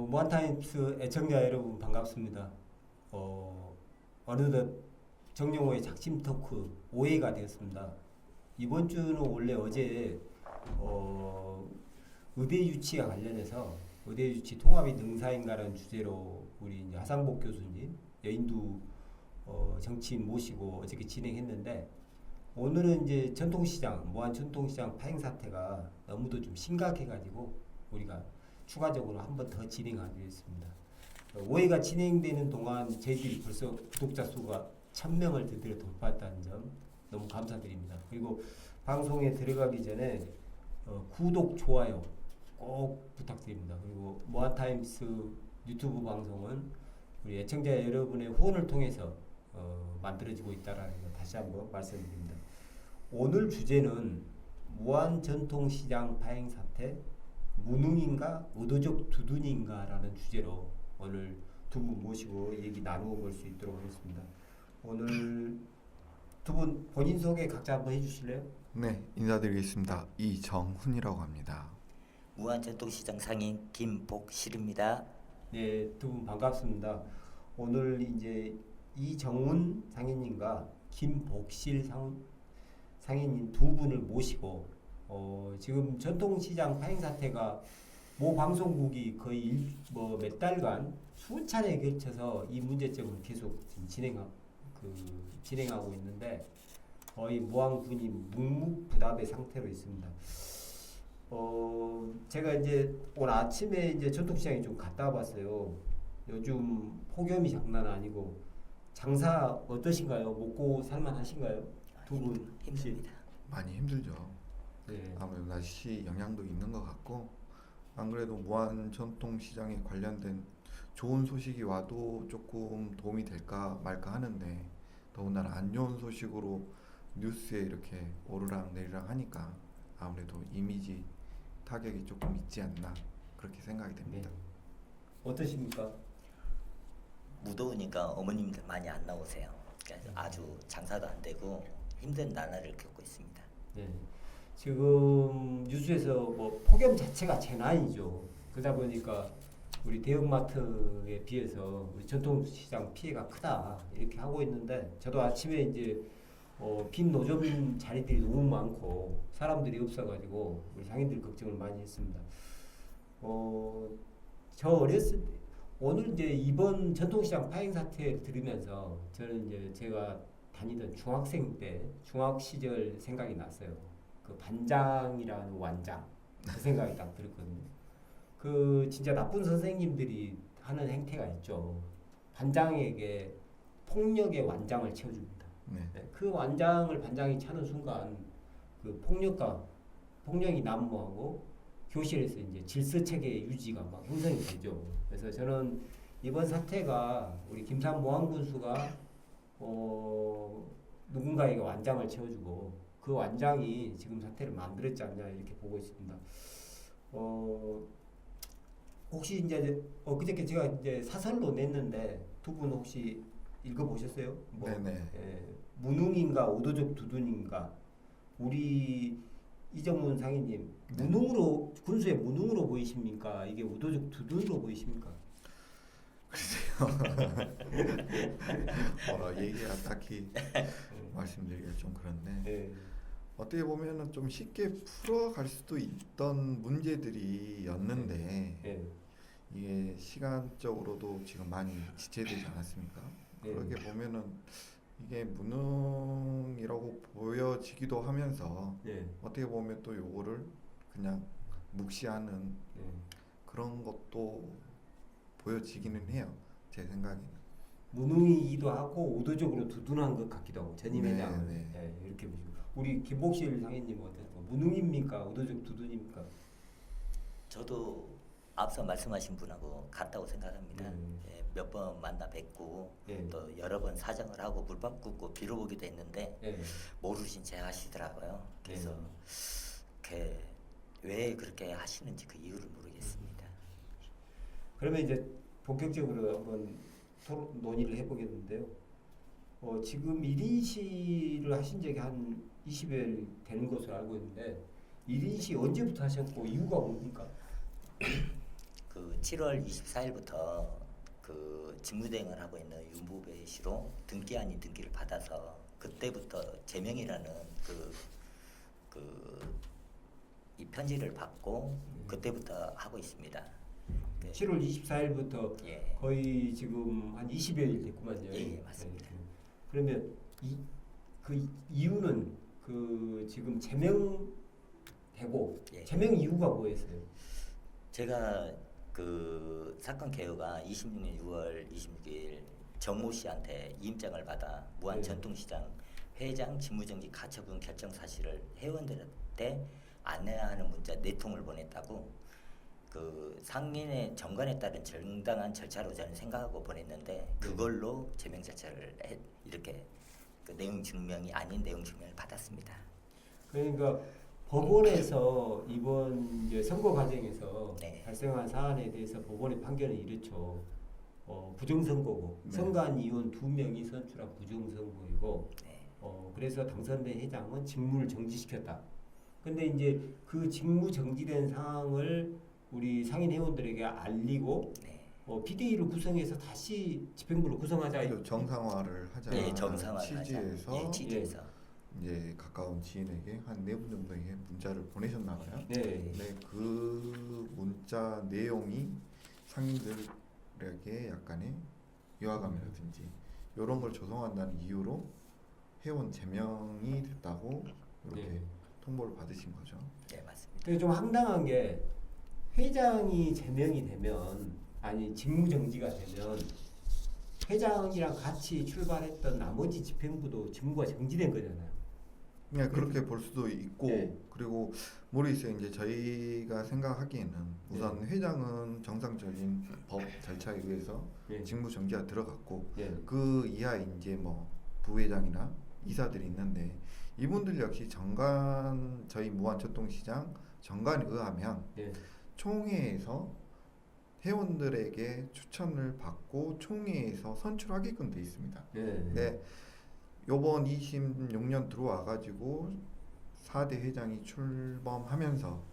무한타임스 애청자 여러분 반갑습니다. 어느덧 정용호의 작심 토크 5회가 되었습니다. 이번 주는 원래 어제 의대 유치와 관련해서 의대 유치 통합이 능사인가라는 주제로 우리 이제 하상복 교수님, 여인두 정치인 모시고 어저께 진행했는데, 오늘은 이제 전통시장, 무한 전통시장 파행 사태가 너무도 좀 심각해가지고 우리가 추가적으로 한 번 더 진행하기로 했습니다. 5회가 진행되는 동안 저희들이 벌써 구독자 수가 1000명을 드디어 돌파했다는 점 너무 감사드립니다. 그리고 방송에 들어가기 전에 구독, 좋아요 꼭 부탁드립니다. 그리고 무한타임스 유튜브 방송은 우리 애청자 여러분의 후원을 통해서 만들어지고 있다는 거 다시 한번 말씀드립니다. 오늘 주제는 무한전통시장 파행 사태, 무능인가 의도적 두둔인가라는 주제로 오늘 두 분 모시고 얘기 나누어 볼 수 있도록 하겠습니다. 오늘 두 분 본인 소개 각자 한번 해주실래요? 네, 인사드리겠습니다. 이정훈이라고 합니다. 무한전통시장 상인 김복실입니다. 네, 두 분 반갑습니다. 오늘 이제 이정훈 상인님과 김복실 상인님 두 분을 모시고 지금 전통시장 파행 사태가 모 방송국이 거의 몇 달간 수차례에 걸쳐서 이 문제점을 계속 진행하고 있는데 거의 무한군이 묵묵부답의 상태로 있습니다. 제가 이제 오늘 아침에 이제 전통시장에 좀 갔다 와봤어요. 요즘 폭염이 장난 아니고 장사 어떠신가요? 먹고 살만하신가요? 두 분 힘듭니다. 많이 힘들죠. 네. 아무래도 날씨 영향도 있는 것 같고, 안 그래도 무한 전통시장에 관련된 좋은 소식이 와도 조금 도움이 될까 말까 하는데, 더군다나 안 좋은 소식으로 뉴스에 이렇게 오르락 내리락 하니까 아무래도 이미지 타격이 조금 있지 않나 그렇게 생각이 됩니다. 네. 어떠십니까? 무더우니까 어머님들 많이 안 나오세요. 그래서 아주 장사도 안 되고 힘든 나날을 겪고 있습니다. 네. 지금 뉴스에서 뭐 폭염 자체가 재난이죠. 그러다 보니까 우리 대형마트에 비해서 우리 전통시장 피해가 크다 이렇게 하고 있는데, 저도 아침에 이제 빈 노점 자리들이 너무 많고 사람들이 없어가지고 우리 상인들 걱정을 많이 했습니다. 저 어렸을 때 오늘 이제 이번 전통시장 파행 사태를 들으면서 저는 이제 제가 다니던 중학생 때 중학 시절 생각이 났어요. 그 반장이라는 완장, 그 생각이 딱 들었거든요. 그 진짜 나쁜 선생님들이 하는 행태가 있죠. 반장에게 폭력의 완장을 채워줍니다. 네. 그 반장이 차는 순간 그 폭력이 난무하고 교실에서 이제 질서 체계 유지가 막 형성이 되죠. 그래서 저는 이번 사태가 우리 김산 모항군수가 누군가에게 완장을 채워주고 그 완장이 지금 사태를 만들었지 않냐 이렇게 보고 있습니다. 혹시 이제 그저께 제가 이제 사설로 냈는데 두 분 혹시 읽어보셨어요? 네네. 무능인가 의도적 두둔인가? 우리 이정문 상인님, 네. 군수의 무능으로 보이십니까? 이게 의도적 두둔으로 보이십니까? 얘기가 딱히 말씀드리기가 좀 그런데, 네. 어떻게 보면은 좀 쉽게 풀어갈 수도 있던 문제들이었는데 네. 이게 시간적으로도 지금 많이 지체되지 않았습니까? 네. 그렇게 보면은 이게 무능이라고 보여지기도 하면서 네. 어떻게 보면 또 요거를 그냥 묵시하는 네. 그런 것도 보여지기는 해요. 제 생각에는. 무능이기도 하고 의도적으로 두둔한 것 같기도 하고 전임에 네, 대한 네. 네, 이렇게 보시고 우리 김복실 상인님 어떠세요? 무능입니까? 의도적 두둔입니까? 저도 앞서 말씀하신 분하고 같다고 생각합니다. 몇 번 만나 뵙고 또 여러 번 사정을 하고 물밥 굽고 빌어보기도 했는데 모르신 체 하시더라고요. 그래서 왜 그렇게 하시는지 그 이유를 모르겠습니다. 그러면 이제 본격적으로 한번 논의를 해보겠는데요. 지금 1인 시를 하신 적이 한 20일 되는 것으로 알고 있는데 1인 시 언제부터 하셨고 이유가 뭡니까? 그 7월 24일부터 그 직무대행을 하고 있는 윤보배 씨로 등기 아닌 등기를 받아서 그때부터 제명이라는 이 편지를 받고 그때부터 하고 있습니다. 네. 7월 24일부터 예. 거의 지금 한 20여일 됐구만요. 예, 맞습니다. 그러면 그 이유는 그 지금 제명되고 예. 제명 이유가 뭐였어요? 제가 그 사건 개요가 26년 6월 26일 정모 씨한테 이임장을 받아 무한 전통시장 회장 직무정지 가처분 결정 사실을 회원들한테 안내하는 문자 4통을 보냈다고 그 상인의 정관에 따른 정당한 절차로 저는 생각하고 보냈는데 그걸로 제명 절차를 이렇게 그 내용 증명이 아닌 내용 증명을 받았습니다. 그러니까 법원에서 이번 이제 선거 과정에서 네. 발생한 사안에 대해서 법원의 판결은 이렇죠. 부정선거고 네. 선관 위원 2명이 선출한 부정선거이고 네. 그래서 당선된 회장은 직무를 정지시켰다. 근데 이제 그 직무 정지된 상황을 우리 상인 회원들에게 알리고 네. 비대위를 구성해서 다시 집행부를 구성하자. 그리고 정상화를 하자. 네, 정상화를 취지에서 하자. 예, 취지에서. 이제 가까운 지인에게 한 4분 정도에게 문자를 보내셨나 봐요. 네. 네, 그 문자 내용이 상인들에게 약간의 유화감이라든지 이런 걸 조성한다는 이유로 회원 제명이 됐다고 이렇게 네. 통보를 받으신 거죠. 네, 맞습니다. 근데 좀 황당한 게 회장이 제명이 되면 아니 직무 정지가 되면 회장이랑 같이 출발했던 나머지 집행부도 직무가 정지된 거잖아요. 그냥 그렇게 볼 수도 있고 네. 그리고 모르겠어요. 이제 저희가 생각하기에는 우선 회장은 정상적인 법 절차에 의해서 네. 직무 정지가 들어갔고 네. 그 이하에 이제 뭐 부회장이나 이사들이 있는데 이분들 역시 정관 저희 무한초통시장 정관에 의하면 네. 총회에서 회원들에게 추천을 받고 총회에서 선출하게끔 돼 있습니다. 네. 근데 요번 26년 들어와 가지고 4대 회장이 출범하면서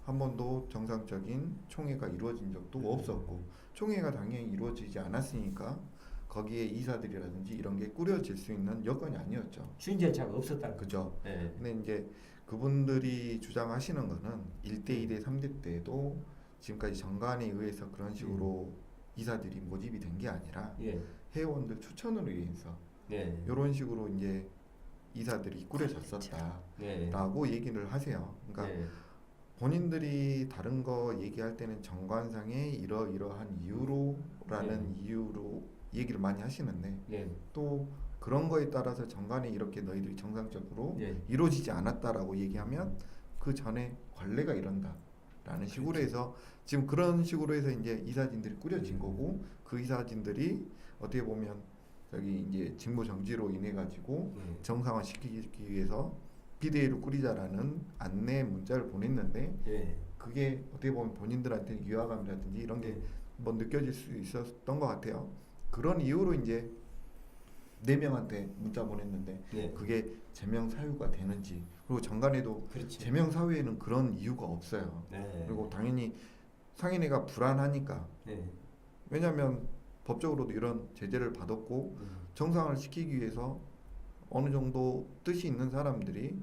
한 번도 정상적인 총회가 이루어진 적도 없었고 총회가 당연히 이루어지지 않았으니까 거기에 이사들이라든지 이런 게 꾸려질 수 있는 여건이 아니었죠. 추진 절차가 없었다는 거죠. 그죠? 네. 근데 이제 그분들이 주장하시는 거는 1대, 2대, 3대 때도 지금까지 정관에 의해서 그런 식으로 이사들이 모집이 된 게 아니라 예. 회원들 추천으로 의해서 네. 이런 식으로 이제 이사들이 꾸려졌었다라고 네. 얘기를 하세요. 그러니까 네. 본인들이 다른 거 얘기할 때는 정관상의 이러이러한 이유로라는 이유로 얘기를 많이 하시는데 네. 또 그런 거에 따라서 정관이 이렇게 너희들이 정상적으로 네. 이루어지지 않았다라고 얘기하면 그 전에 관례가 이런다라는 식으로 해서 지금 그런 식으로 해서 이제 이사진들이 꾸려진 거고 그 이사진들이 어떻게 보면 저기 이제 직무 정지로 인해 가지고 정상화 시키기 위해서 비대위를 꾸리자라는 안내 문자를 보냈는데 네. 그게 어떻게 보면 본인들한테 유화감이라든지 이런 게 뭐 느껴질 수 있었던 것 같아요. 그런 이유로 이제 4명한테 문자 보냈는데 네. 그게 제명 사유가 되는지 그리고 정관에도 그렇지. 제명 사유에는 그런 이유가 없어요. 네. 그리고 당연히 상인회가 불안하니까 네. 왜냐하면 법적으로도 이런 제재를 받았고 정상을 시키기 위해서 어느 정도 뜻이 있는 사람들이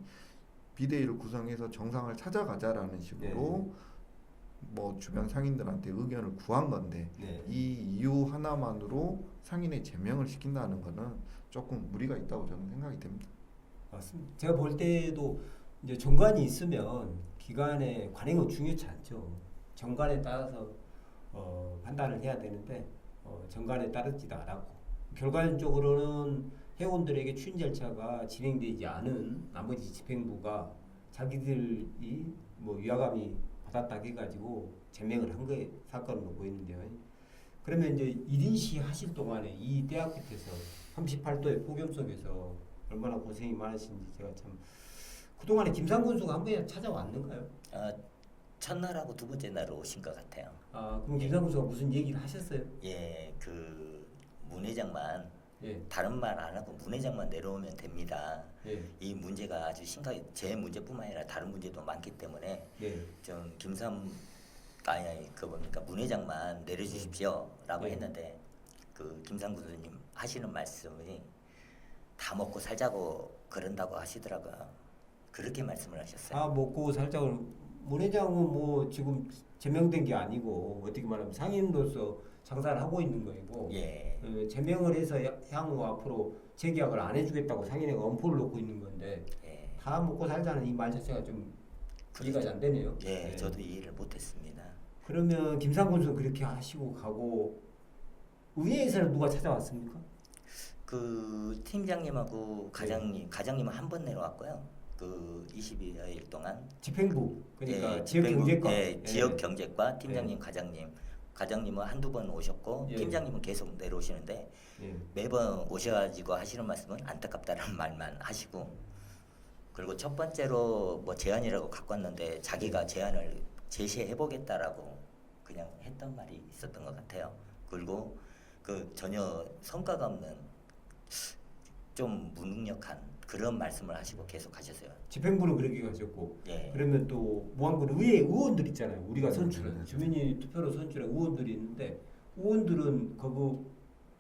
비대위를 구성해서 정상을 찾아가자라는 식으로 뭐 주변 상인들한테 의견을 구한 건데 네. 이 이유 하나만으로 상인의 제명을 시킨다는 거는 조금 무리가 있다고 저는 생각이 됩니다. 맞습니다. 제가 볼 때도 이제 정관이 있으면 기관의 관행은 중요치 않죠. 정관에 따라서 판단을 해야 되는데 정관에 따르지도 않았고 결과적으로는 회원들에게 추진 절차가 진행되지 않은 나머지 집행부가 자기들이 뭐 위화감이 받았다 해가지고 제명을 한 거에 사건으로 보이는데요. 그러면 이제 1인 시 하실 동안에 이 대학 끝에서 38도의 폭염 속에서 얼마나 고생이 많으신지 제가 참 그동안에 김상곤 수가 한 번이나 찾아왔는가요? 첫날하고 두 번째 날 오신 것 같아요. 그럼 김상곤 수가 무슨 얘기를 하셨어요? 예, 그 문 회장만 예. 다른 말 안 하고 문 회장만 내려오면 됩니다. 예. 이 문제가 아주 심각해 제 문제뿐만 아니라 다른 문제도 많기 때문에 예. 좀 김삼 아니 그 뭡니까 문 회장만 내려주십시오라고 네. 했는데 그 김상구 선생님 하시는 말씀이 다 먹고 살자고 그런다고 하시더라고요. 그렇게 말씀을 하셨어요. 아 먹고 살짝을 문 회장은 뭐 지금 제명된 게 아니고 어떻게 말하면 상임으로서 장사를 하고 있는 거이고 예. 제명을 해서 향후 앞으로 재계약을 안 해주겠다고 상인회가 엄포를 놓고 있는 건데 예. 다 먹고 살자는 이 말 자체가 좀 이해가 그렇죠. 안 되네요. 예, 네. 저도 이해를 못했습니다. 그러면 김상곤 선수 그렇게 하시고 가고 의회에서는 누가 찾아왔습니까? 그 팀장님하고 가장님은 한 번 내려왔고요. 그 22일 동안 집행부 그러니까 예, 지역 집행부, 경제과 예, 지역 경제과 팀장님, 가장님은 한두 번 오셨고 예. 팀장님은 계속 내려오시는데 예. 매번 오셔가지고 하시는 말씀은 안타깝다는 말만 하시고 그리고 첫 번째로 뭐 제안이라고 갖고 왔는데 자기가 제안을 제시해 보겠다라고 그냥 했던 말이 있었던 것 같아요. 그리고 그 전혀 성과가 없는 좀 무능력한 그런 말씀을 하시고 계속 하셨어요. 집행부는 그렇게 가셨고 예. 그러면 또 무안군 의회 의원들 있잖아요. 우리가 선출한 주민이 투표로 선출한 의원들이 있는데 의원들은 그거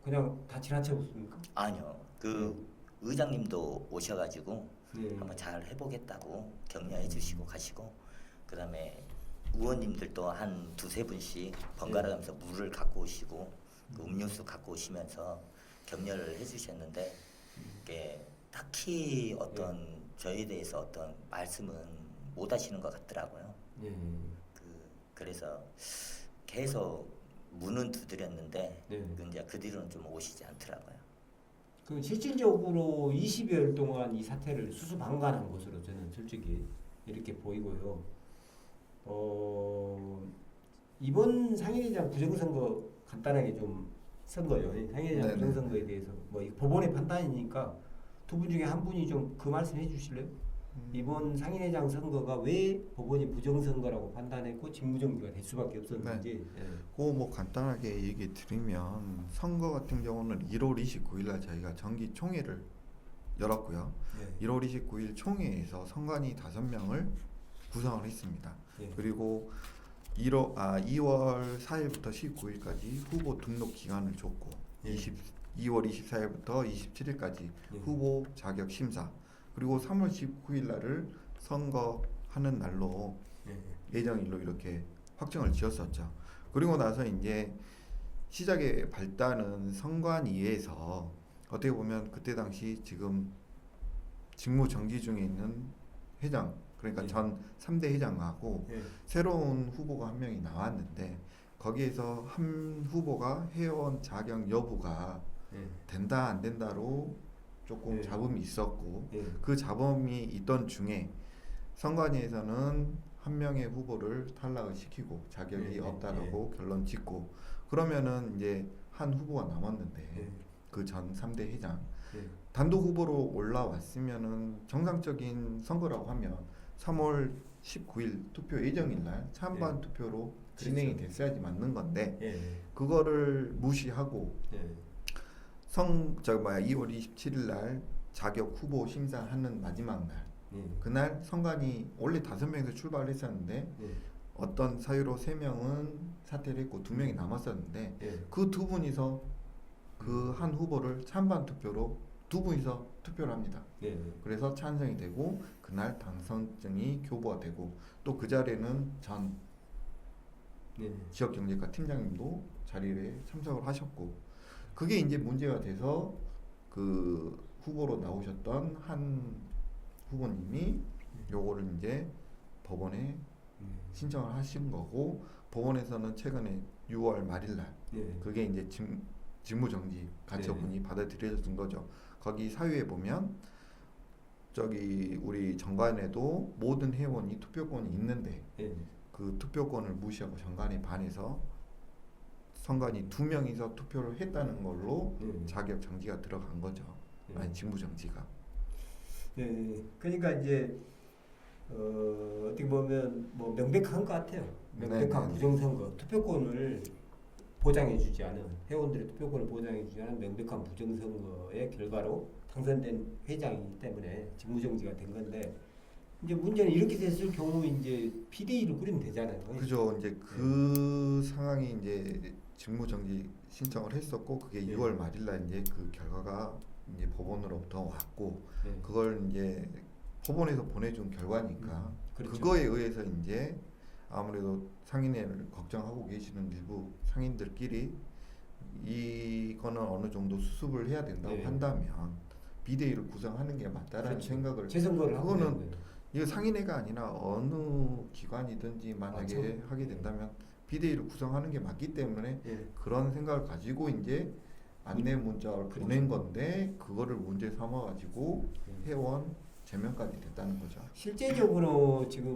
그냥 다 지나쳐 봤습니까? 아니요. 그 의장님도 오셔가지고 네. 한번 잘 해보겠다고 격려해 주시고 가시고 그다음에 의원님들도 한 두세 분씩 번갈아 가면서 물을 갖고 오시고 그 음료수 갖고 오시면서 격려를 해주셨는데 이게 딱히 어떤 저에 대해서 어떤 말씀은 못 하시는 것 같더라고요. 예. 그래서 계속 문은 두드렸는데 네. 이제 그 뒤로는 좀 오시지 않더라고요. 그 실질적으로 20여일 동안 이 사태를 수수방관한 것으로 저는 솔직히 이렇게 보이고요. 이번 상임위장 부정선거 간단하게 좀 선거요. 상임위장 네네. 부정선거에 대해서 뭐 이 법원의 판단이니까 두 분 중에 한 분이 좀 그 말씀 해주실래요? 이번 상임회장 선거가 왜 법원이 부정선거라고 판단했고 직무정지가 될 수밖에 없었는지. 예. 뭐 간단하게 얘기 드리면 선거 같은 경우는 1월 29일 날 저희가 정기 총회를 열었고요. 예. 1월 29일 총회에서 선관위 5명을 구성을 했습니다. 예. 그리고 2월 4일부터 19일까지 후보 등록 기간을 줬고 예. 2월 24일부터 27일까지 예. 후보 자격 심사 그리고 3월 19일 날을 선거하는 날로 예. 예정일로 이렇게 확정을 지었었죠. 그리고 나서 이제 시작의 발단은 선관위에서 어떻게 보면 그때 당시 지금 직무 정지 중에 있는 회장 그러니까 예. 전 3대 회장하고 예. 새로운 후보가 한 명이 나왔는데 거기에서 한 후보가 회원 자격 여부가 예. 된다 안 된다로 조금 예. 잡음이 있었고 예. 그 잡음이 있던 중에 선관위에서는 한 명의 후보를 탈락을 시키고 자격이 예. 없다라고 결론 짓고 그러면은 이제 한 후보가 남았는데 예. 그 전 3대 회장 예. 단독 후보로 올라왔으면은 정상적인 선거라고 하면 3월 19일 투표 예정일 날 찬반 예. 투표로 진행이 그렇죠. 됐어야지 맞는 건데 예. 그거를 무시하고 예. 2월 27일 날 자격 후보 심사하는 마지막 날 예. 그날 선관위 원래 5명에서 출발을 했었는데 예. 어떤 사유로 3명은 사퇴를 했고 2명이 남았었는데 예. 그 두 분이서 그 한 후보를 찬반 투표로 두 분이서 투표를 합니다. 예. 그래서 찬성이 되고 그날 당선증이 교부가 되고 또 그 자리에는 전 예. 지역경제과 팀장님도 자리에 참석을 하셨고 그게 이제 문제가 돼서 그 후보로 나오셨던 한 후보님이 요거를 이제 법원에 신청을 하신 거고 법원에서는 최근에 6월 말일 날 예. 그게 이제 직무정지 가처분이 받아들여진 거죠. 거기 사유에 보면 저기 우리 정관에도 모든 회원이 투표권이 있는데 예. 그 투표권을 무시하고 정관에 반해서 선관위 2명이서 투표를 했다는 걸로 자격 정지가 들어간 거죠. 아니 직무 정지가. 예. 그러니까 이제 어떻게 보면 뭐 명백한 것 같아요. 명백한 네네. 부정선거 투표권을 보장해주지 않은 회원들의 투표권을 보장해주지 않은 명백한 부정선거의 결과로 당선된 회장이기 때문에 직무정지가 된 건데 이제 문제는 이렇게 됐을 경우 이제 비대위를 꾸리면 되잖아요. 그죠. 이제 그 상황이 이제 직무정지 신청을 했었고 그게 네. 6월 말일날 이제 그 결과가 이제 법원으로부터 왔고 네. 그걸 이제 법원에서 보내준 결과니까 그렇죠. 그거에 의해서 이제 아무래도 상인회를 걱정하고 계시는 일부 상인들끼리 이거는 어느 정도 수습을 해야 된다고 네. 한다면 비대위를 구성하는 게 맞다라는 그렇죠. 생각을 재선거를 하고 그거는 있는 거예요. 이거 상인회가 아니라 어느 기관이든지 만약에 맞죠. 하게 된다면 비대위를 구성하는 게 맞기 때문에 예. 그런 생각을 가지고 이제 안내 문자를 그렇죠. 보낸 건데 그거를 문제 삼아 가지고 회원 제명까지 됐다는 거죠. 실제적으로 지금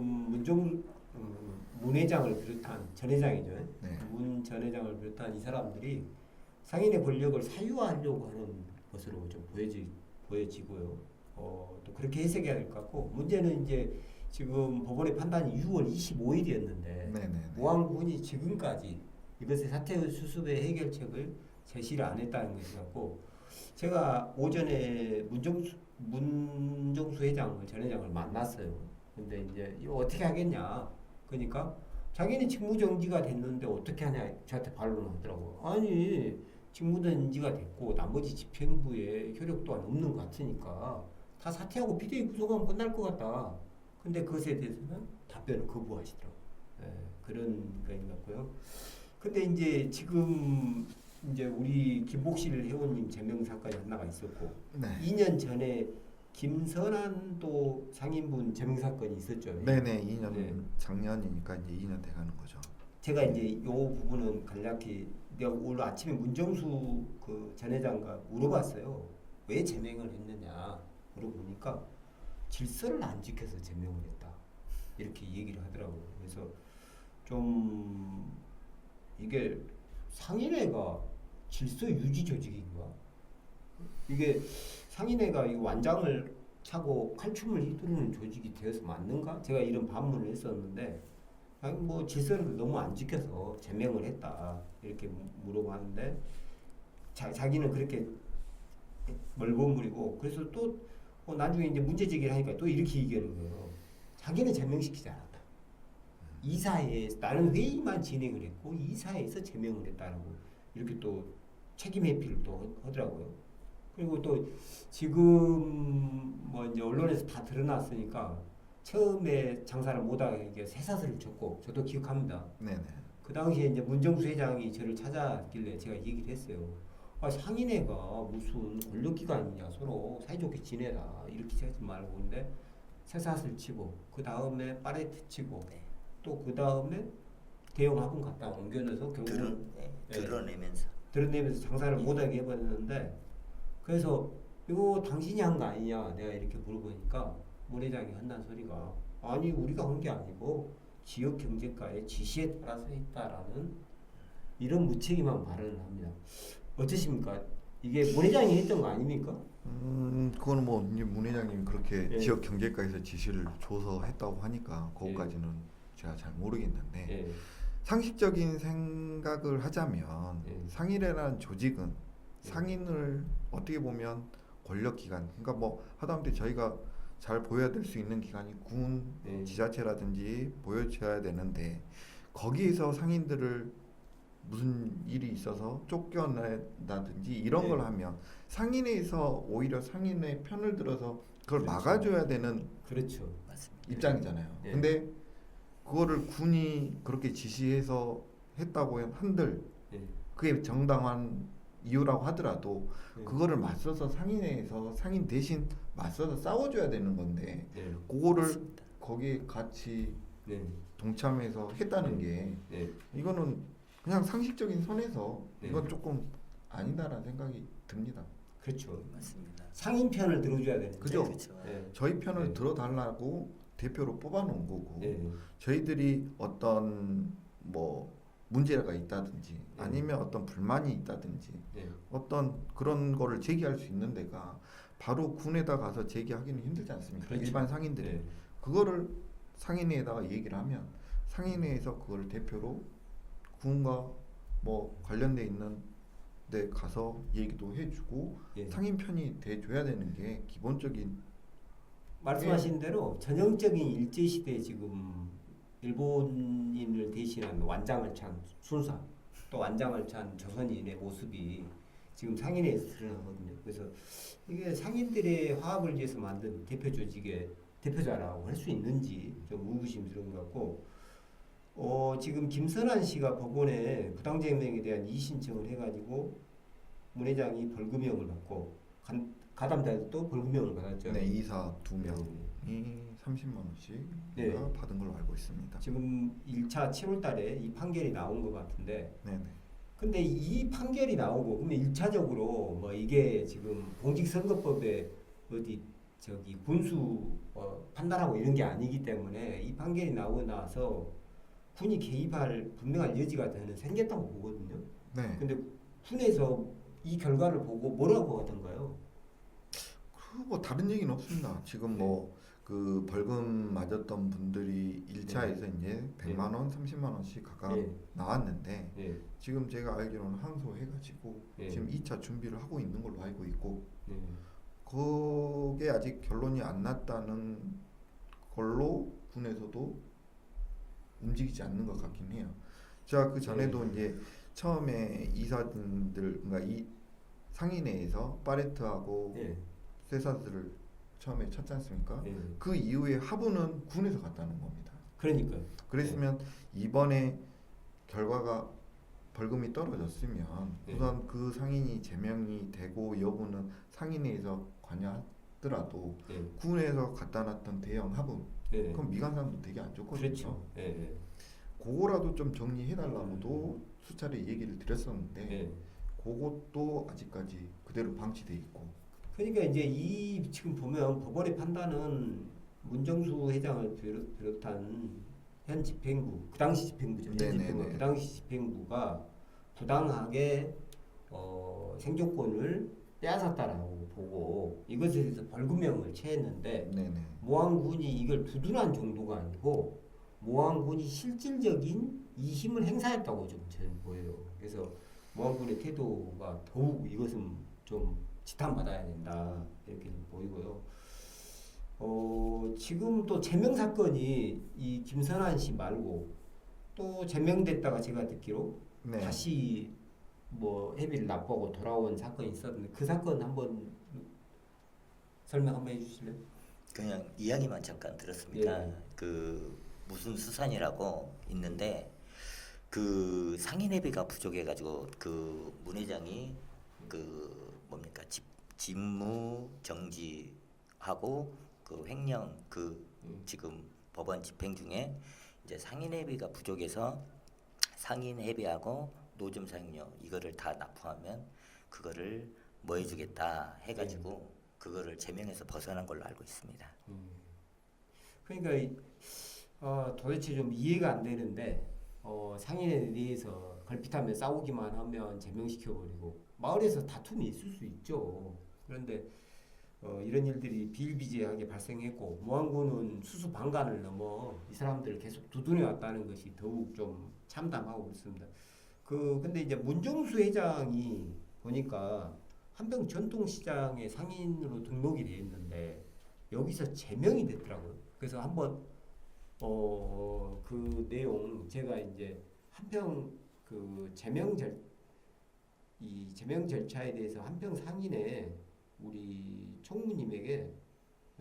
문 회장을 비롯한 전 회장이죠. 네. 문 전 회장을 비롯한 이 사람들이 상인의 권력을 사유화하려고 하는 것으로 좀 보여지고요. 또 그렇게 해석해야 될 것 같고 문제는 이제 지금 법원의 판단이 6월 25일이었는데 네네. 모항군이 지금까지 이것의 사태 수습의 해결책을 제시를 안 했다는 것이 같고 제가 오전에 문정수 회장을 전 회장을 만났어요. 근데 이제 이거 어떻게 하겠냐? 그러니까 자기는 직무정지가 됐는데 어떻게 하냐 저한테 반론을 하더라고. 아니 직무정지가 됐고 나머지 집행부에 효력 또한 없는 것 같으니까 다 사퇴하고 비대위 구성하면 끝날 것 같다. 근데 그것에 대해서는 답변을 거부하시더라고. 그런 거인 것 같고요. 근데 이제 지금 이제 우리 김복실 회원님 제명 사건이 하나가 있었고 네. 2년 전에 김선환도 상인분 제명 사건이 있었죠. 네네. 2년 네. 작년이니까 이제 2년 돼가는 거죠. 제가 이제 이 부분은 간략히 내가 오늘 아침에 문정수 그 전 회장과 물어봤어요. 왜 제명을 했느냐 물어보니까 질서를 안 지켜서 제명을 했다 이렇게 얘기를 하더라고요. 그래서 좀 이게 상인회가 질서 유지 조직인가? 이게 상인회가 이 완장을 차고 칼춤을 휘두르는 조직이 되어서 맞는가? 제가 이런 반문을 했었는데 아니 뭐 질서를 너무 안 지켜서 제명을 했다 이렇게 물어봤는데 자기는 그렇게 멀버무리고 그래서 또 나중에 이제 문제 제기를 하니까 또 이렇게 얘기하는 거예요. 자기는 제명시키지 않았다. 이사회에서 나는 회의만 진행을 했고 이사회에서 제명을 했다라고 이렇게 또 책임 회피를 또 하더라고요. 그리고 또 지금 뭐 이제 언론에서 다 드러났으니까 처음에 장사를 못하게 쇠사슬을 쳤고 저도 기억합니다. 네네. 그 당시에 이제 문정수 회장이 저를 찾아왔길래 제가 얘기를 했어요. 아, 상인회가 무슨 권력기관이냐 서로 사이좋게 지내라 이렇게 하지 말고 근데 쇠사슬 치고 그 다음에 파레트 치고 네. 또 그 다음에 대형 화분 갖다 옮겨내서 결국은 드러내면서 장사를 못하게 해버렸는데 그래서 이거 당신이 한 거 아니냐 내가 이렇게 물어보니까 문 회장이 한다는 소리가 아니 우리가 한 게 아니고 지역 경제과의 지시에 따라서 했다라는 이런 무책임한 발언을 합니다. 어떠십니까? 이게 문 회장이 했던 거 아닙니까? 그거는 뭐 문 회장님이 그렇게 예. 지역 경제과에서 지시를 줘서 했다고 하니까 그것까지는 제가 잘 모르겠는데 예. 상식적인 생각을 하자면 예. 상인회라는 조직은 상인을 어떻게 보면 권력기관 그러니까 뭐 하다못해 저희가 잘 보여야 될 수 있는 기관이 군, 예. 지자체라든지 보여줘야 되는데 거기에서 상인들을 무슨 일이 있어서 쫓겨낸다든지 이런 예. 걸 하면 상인회에서 오히려 상인의 편을 들어서 그걸 그렇죠. 막아줘야 되는 그렇죠. 맞습니다. 입장이잖아요. 예. 근데 그거를 군이 그렇게 지시해서 했다고 한들 예. 그게 정당한 이유라고 하더라도 예. 그거를 맞서서 상인회에서 상인 대신 맞서서 싸워줘야 되는 건데 예. 그거를 맞습니다. 거기에 같이 네. 동참해서 했다는 게 네. 이거는 그냥 상식적인 선에서 네. 이건 조금 아니다라는 생각이 듭니다. 그렇죠. 맞습니다. 상인 편을 들어줘야 되는데. 그죠? 그렇죠. 예. 저희 편을 네. 들어달라고 대표로 뽑아놓은 거고 예. 저희들이 어떤 뭐 문제가 있다든지 네. 아니면 어떤 불만이 있다든지 예. 어떤 그런 거를 제기할 수 있는 데가 바로 군에다 가서 제기하기는 힘들지 않습니까? 그렇죠. 일반 상인들이 예. 그거를 상인회에다가 얘기를 하면 상인회에서 그걸 대표로 군과 뭐 관련돼 있는 데 가서 얘기도 해주고 예. 상인 편이 돼줘야 되는 게 기본적인 말씀하신 대로 전형적인 일제시대 지금 일본인을 대신한 완장을 찬 순사 또 완장을 찬 조선인의 모습이 지금 상인회에서 드러나거든요. 그래서 이게 상인들의 화합을 위해서 만든 대표 조직의 대표자라고 할 수 있는지 좀 의구심스러운 것 같고 지금 김선한 씨가 법원에 부당쟁명에 대한 이의신청을 해가지고 문 회장이 벌금형을 받고 가담자도 벌금형을 받았죠. 네, 이사 2명이 30만 원씩 네. 받은 걸로 알고 있습니다. 지금 1차 7월 달에 이 판결이 나온 것 같은데 네네. 근데 이 판결이 나오고 그러면 1차적으로 뭐 이게 지금 공직선거법에 어디 저기 군수 판단하고 이런 게 아니기 때문에 이 판결이 나오고 나서 군이 개입할 분명한 여지가 저는 생겼다고 보거든요. 네. 근데 군에서 이 결과를 보고 뭐라고 하던가요? 뭐 다른 얘기는 없습니다. 지금 뭐 그 벌금 맞았던 분들이 1차에서 이제 100만 원, 30만 원씩 각각 나왔는데 지금 제가 알기로는 항소해가지고 지금 2차 준비를 하고 있는 걸로 알고 있고 그게 아직 결론이 안 났다는 걸로 군에서도 움직이지 않는 것 같긴 해요. 제가 그 전에도 이제 처음에 이사진들 그러니까 이 상인회에서 파레트하고 쇠사슬을 처음에 쳤지 않습니까? 그 이후에 하부는 군에서 갔다는 겁니다. 그러니까요. 그랬으면 이번에 결과가 벌금이 떨어졌으면 우선 그 상인이 제명이 되고 여부는 상인회에서 관여하더라도 군에서 갖다 놨던 대형 화분 그럼 미관상도 되게 안 좋거든요. 그렇죠. 그거라도 좀 정리해달라고도 수차례 얘기를 드렸었는데 그것도 아직까지 그대로 방치돼 있고. 그러니까 이제 이 지금 보면 법원의 판단은 문정수 회장을 비롯한 현 집행부, 그 당시 집행부죠. 현 집행부, 그 당시 집행부가 부당하게 생존권을 빼앗았다라고 보고 이것에 대해서 벌금형을 체했는데 모항군이 이걸 부둔한 정도가 아니고 모항군이 실질적인 이 힘을 행사했다고 좀 저는 보여요. 그래서 모항군의 태도가 더욱 이것은 좀 지탄받아야 된다 이렇게 좀 보이고요. 지금 또 제명 사건이 이 김선한 씨 말고 또 제명됐다가 제가 듣기로 다시 뭐 해비를 납부하고 돌아온 사건이 있었는데 그 사건 한번 설명 한번 해주실래요? 그냥 이야기만 잠깐 들었습니다. 그 무슨 수산이라고 있는데 그 상인회비가 부족해가지고 그 문 회장이 그 뭡니까 직무 정지하고 그 횡령 그 지금 법원 집행 중에 이제 상인회비가 부족해서 상인회비하고 노점 사용료 이거를 다 납부하면 그거를 뭐 해주겠다 해가지고 그거를 제명해서 벗어난 걸로 알고 있습니다. 그러니까 도대체 좀 이해가 안 되는데 상인에 대해서 걸핏하면 싸우기만 하면 제명시켜버리고 마을에서 다툼이 있을 수 있죠. 그런데 이런 일들이 비일비재하게 발생했고 모항군은 수수 방관을 넘어 이 사람들을 계속 두둔해 왔다는 것이 더욱 좀 참담하고 있습니다. 근데 이제 문정수 회장이 보니까 한평 전통시장의 상인으로 등록이 되어 있는데 여기서 제명이 됐더라고요. 그래서 한번 그 내용 제가 이제 한평 그 제명 절차에 대해서 한평 상인에 우리 총무님에게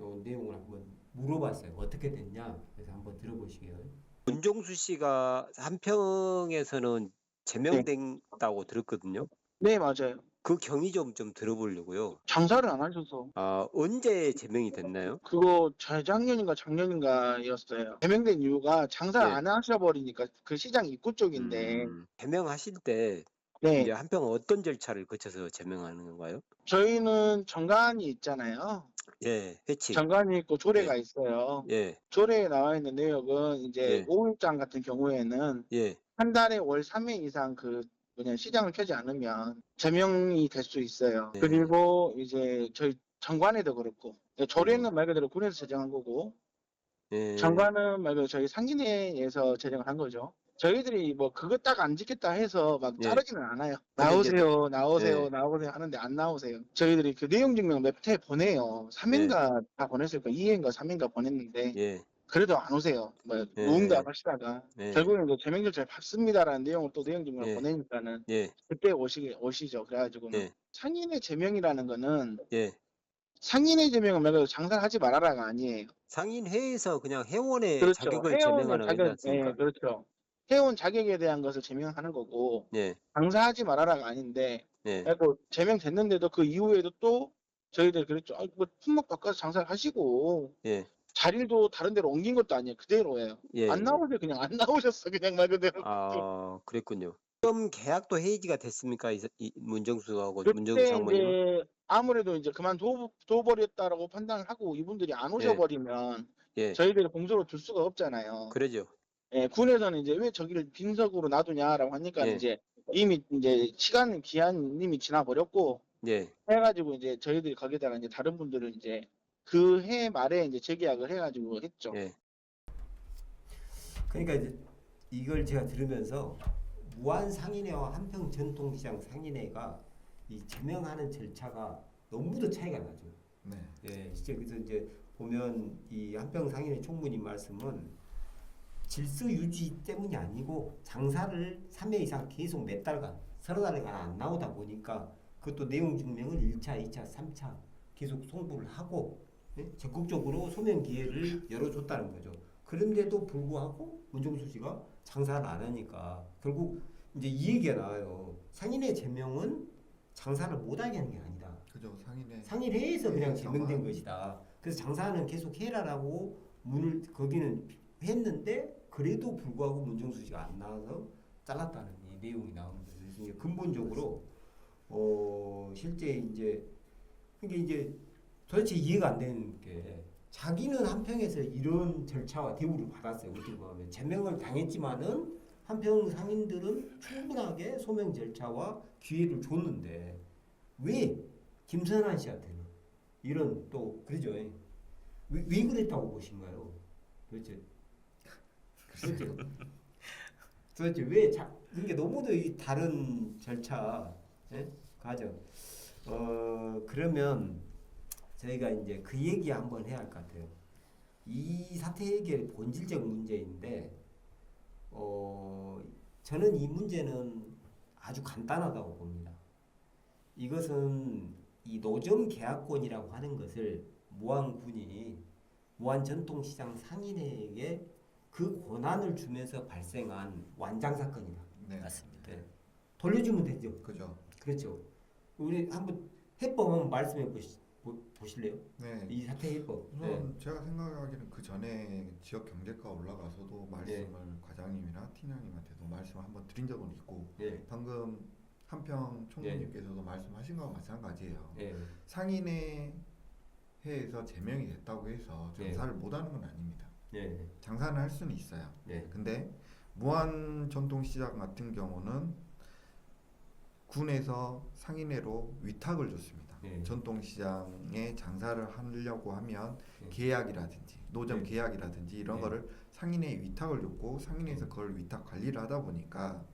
요 내용을 한번 물어봤어요. 어떻게 됐냐? 그래서 한번 들어보시게요. 문정수 씨가 한평에서는 제명된다고 들었거든요. 네, 맞아요. 그 경위 좀 들어보려고요. 장사를 안 하셔서. 언제 제명이 됐나요? 그거 재작년인가 작년인가였어요. 제명된 이유가 장사를 안 하셔버리니까 그 시장 입구 쪽인데. 제명하실 때 네. 이제 한평 어떤 절차를 거쳐서 제명하는 건가요? 저희는 정관이 있잖아요. 회칙. 정관이 있고 조례가 있어요. 조례에 나와 있는 내역은 이제 5일장 같은 경우에는 한 달에 월 3회 이상 시장을 켜지 않으면 제명이 될 수 있어요. 그리고 이제 저희 정관에도 그렇고 조례는 말 그대로 군에서 제정한 거고 정관은 말 그대로 저희 상인회에서 제정을 한 거죠. 저희들이 뭐 그거 딱 안 지켰다 해서 막 예. 자르지는 않아요. 근데 이제 나오세요 예. 하는데 안 나오세요. 저희들이 그 내용 증명 몇 회 보내요. 3회인가 다 보냈을 거예요. 2회인가 3회인가 보냈는데 예. 그래도 안 오세요. 뭐 예. 누군가 하시다가 예. 결국엔 이제 제명 절차를 밟습니다라는 내용을 또 내용 증명을 예. 보내니까는 예. 그때 오시죠. 그래가지고는 예. 상인의 제명이라는 거는 예. 상인의 제명은 말 그대로 장사를 하지 말아라가 아니에요. 상인회에서 그냥 회원의 그렇죠. 자격을 회원의 제명하는 거지 자격, 않습니까? 그렇죠. 회원 자격에 대한 것을 제명하는 거고 예. 장사하지 말아라가 아닌데 예. 그래도 제명됐는데도 그 이후에도 또 저희들 그랬죠. 뭐 품목 바꿔서 장사를 하시고 예. 자리도 다른 데로 옮긴 것도 아니에요. 그대로예요. 예. 안 나오세요. 그냥 안 나오셨어. 그냥 말 그대로. 아, 그랬군요. 그럼 계약도 해지가 됐습니까? 이 문정수하고 그때 문정수 사모님은? 이제 아무래도 이제 그만둬버렸다라고 판단을 하고 이분들이 안 오셔버리면 예. 저희들이 공소로 둘 수가 없잖아요. 그러죠. 예, 군에서는 이제 왜 저기를 빈석으로 놔두냐라고 하니까 예. 이제 이미 이제 시간 기한 이미 지나버렸고 예. 해가지고 이제 저희들이 거기다가 이제 다른 분들을 이제 그 해 말에 이제 재계약을 해가지고 했죠. 예. 그러니까 이제 이걸 제가 들으면서 무한 상인회와 한평 전통시장 상인회가 이 제명하는 절차가 너무도 차이가 나죠. 네. 예, 진짜 그래서 이제 보면 이 한평 상인회 총무님 말씀은 질서 유지 때문이 아니고 장사를 3회 이상 계속 몇 달간 서너 달간 안 나오다 보니까 그것도 내용 증명을 1차, 2차, 3차 계속 송부를 하고 예? 적극적으로 소명 기회를 열어줬다는 거죠. 그런데도 불구하고 문정수 씨가 장사를 안 하니까 결국 이제 이 얘기가 나와요. 상인의 제명은 장사를 못하게 하는 게 아니다. 그죠. 상인회에서 그냥 회에서만. 제명된 것이다. 그래서 장사는 계속 해라라고 문을 거기는 했는데 그래도 불구하고 문정수 씨가 안 나와서 잘랐다는 이 내용이 나오는 거죠. 그래서 이제 근본적으로 실제 이제 이게 이제 도대체 이해가 안 되는 게 자기는 한평에서 이런 절차와 대우를 받았어요. 어떻게 보면 제명을 당했지만은 한평 상인들은 충분하게 소명 절차와 기회를 줬는데 왜 김선한 씨한테는 이런 또 그러죠. 왜 그랬다고 보신가요? 도대체 도대체 왜 이게 너무도 이 다른 절차 과정. 그러면 저희가 이제 그 얘기 한번 해야 할 것 같아요. 이 사태 해결의 본질적 문제인데, 저는 이 문제는 아주 간단하다고 봅니다. 이것은 이 노점 계약권이라고 하는 것을 무안군이 무안전통시장 상인에게 그 권한을 주면서 발생한 완장 사건이다. 네. 맞습니다. 네. 돌려주면 되죠. 그죠. 그렇죠. 우리 한번 해법 한번 말씀해 보실래요? 네. 이 사태 해법. 우선 제가 생각하기는 그 전에 지역 경제과 올라가서도 말씀을 과장님이나 팀장님한테도 말씀을 한번 드린 적은 있고 방금 한평 총무님께서도 말씀하신 거와 마찬가지예요. 상인의 회에서 제명이 됐다고 해서 장사를 못하는 건 아닙니다. 장사는 할 수는 있어요. 근데 무안 전통시장 같은 경우는 군에서 상인회로 위탁을 줬습니다. 전통시장에 장사를 하려고 하면 계약이라든지 노점 계약이라든지 이런 거를 상인회에 위탁을 줬고 상인회에서 그걸 위탁 관리를 하다 보니까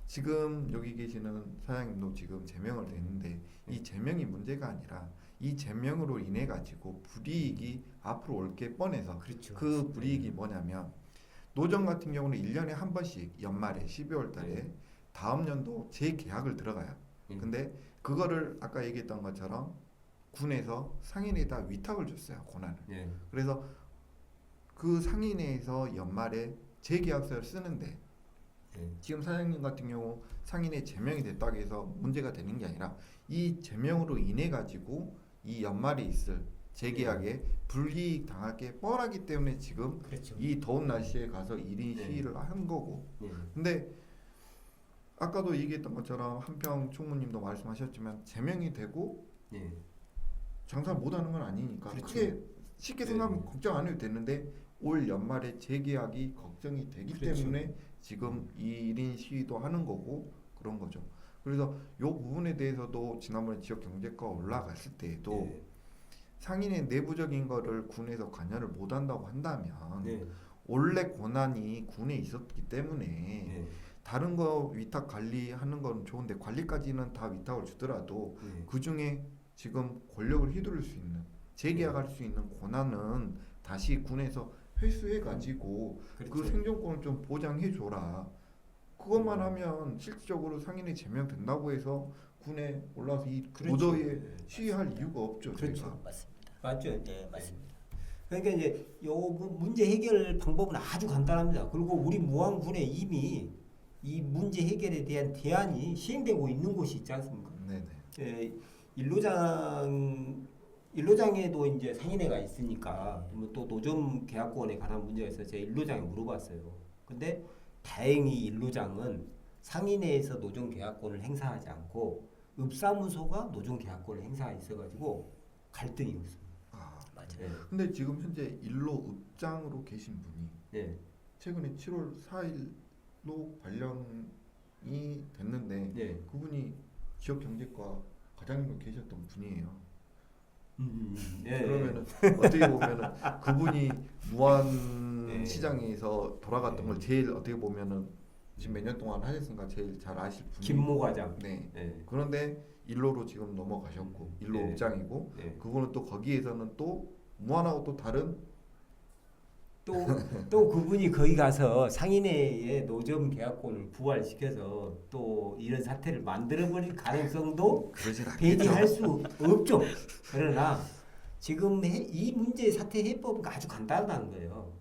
지금 여기 계시는 사장님도 지금 제명을 됐는데 이 제명이 문제가 아니라 이 제명으로 인해 가지고 불이익이 앞으로 올 게 뻔해서 그렇죠. 그 불이익이 뭐냐면 노점 같은 경우는 1년에 한 번씩 연말에 12월 달에 다음 연도 재계약을 들어가요. 근데 그거를 아까 얘기했던 것처럼 군에서 상인에다 위탁을 줬어요. 권한을. 그래서 그 상인회에서 연말에 재계약서를 쓰는데 지금 사장님 같은 경우 상인회 제명이 됐다고 해서 문제가 되는 게 아니라 이 제명으로 인해 가지고 이 연말에 있을 재계약에 불이익 당할 게 뻔하기 때문에 지금 그렇죠. 이 더운 날씨에 가서 1인 시위를 한 거고 근데 아까도 얘기했던 것처럼 한평 총무님도 말씀하셨지만 제명이 되고 장사를 못하는 건 아니니까 그렇죠. 크게 쉽게 생각하면 걱정 안 해도 되는데 올 연말에 재계약이 걱정이 되기 그렇죠. 때문에 지금 1인 시위도 하는 거고 그런 거죠. 그래서 이 부분에 대해서도 지난번에 지역경제과 올라갔을 때에도 상인의 내부적인 거를 군에서 관여를 못한다고 한다면 원래 권한이 군에 있었기 때문에 네. 다른 거 위탁 관리하는 건 좋은데 관리까지는 다 위탁을 주더라도 네. 그 중에 지금 권력을 휘두를 수 있는 재계약할 수 있는 권한은 다시 군에서 회수해 가지고 그렇죠. 그 생존권을 좀 보장해 줘라. 그것만 하면 실질적으로 상인이 제명된다고 해서 군에 올라서 이 그렇죠. 무더위에 시위할 이유가 없죠. 그렇죠. 저희가. 맞습니다. 맞죠? 네, 맞습니다. 그러니까 이제 요 문제 해결 방법은 아주 간단합니다. 그리고 우리 무안군에 이미 이 문제 해결에 대한 대안이 시행되고 있는 곳이 있지 않습니까? 네네. 일로장에도 이제 상인회가 있으니까 또 노점 계약권에 관한 문제가 있어서 제가 일로장에 물어봤어요. 근데 다행히 일로장은 상인회에서 노점 계약권을 행사하지 않고 읍사무소가 노점 계약권을 행사해 있어가지고 갈등이 없습니다. 아, 맞아요. 근데 지금 현재 일로 읍장으로 계신 분이 네. 최근에 7월 4일로 발령이 됐는데 네. 그분이 지역경제과 과장님으로 계셨던 분이에요. 네. 그러면은 어떻게 보면은 그분이 무안 네. 시장에서 돌아갔던 네. 걸 제일 어떻게 보면은 지금 몇 년 동안 하셨으니까 제일 잘 아실 분이. 김모 과장. 네. 네. 그런데 일로로 지금 넘어가셨고 일로 네. 읍장이고 네. 그분은 또 거기에서는 또 무안하고 또 다른 또 그분이 거기 가서 상인회의 노점 계약권을 부활시켜서 또 이런 사태를 만들어버릴 가능성도 그러진 않겠죠. 배제할 수 없죠. 그러나 지금 이 문제의 사태 해법은 아주 간단한 거예요.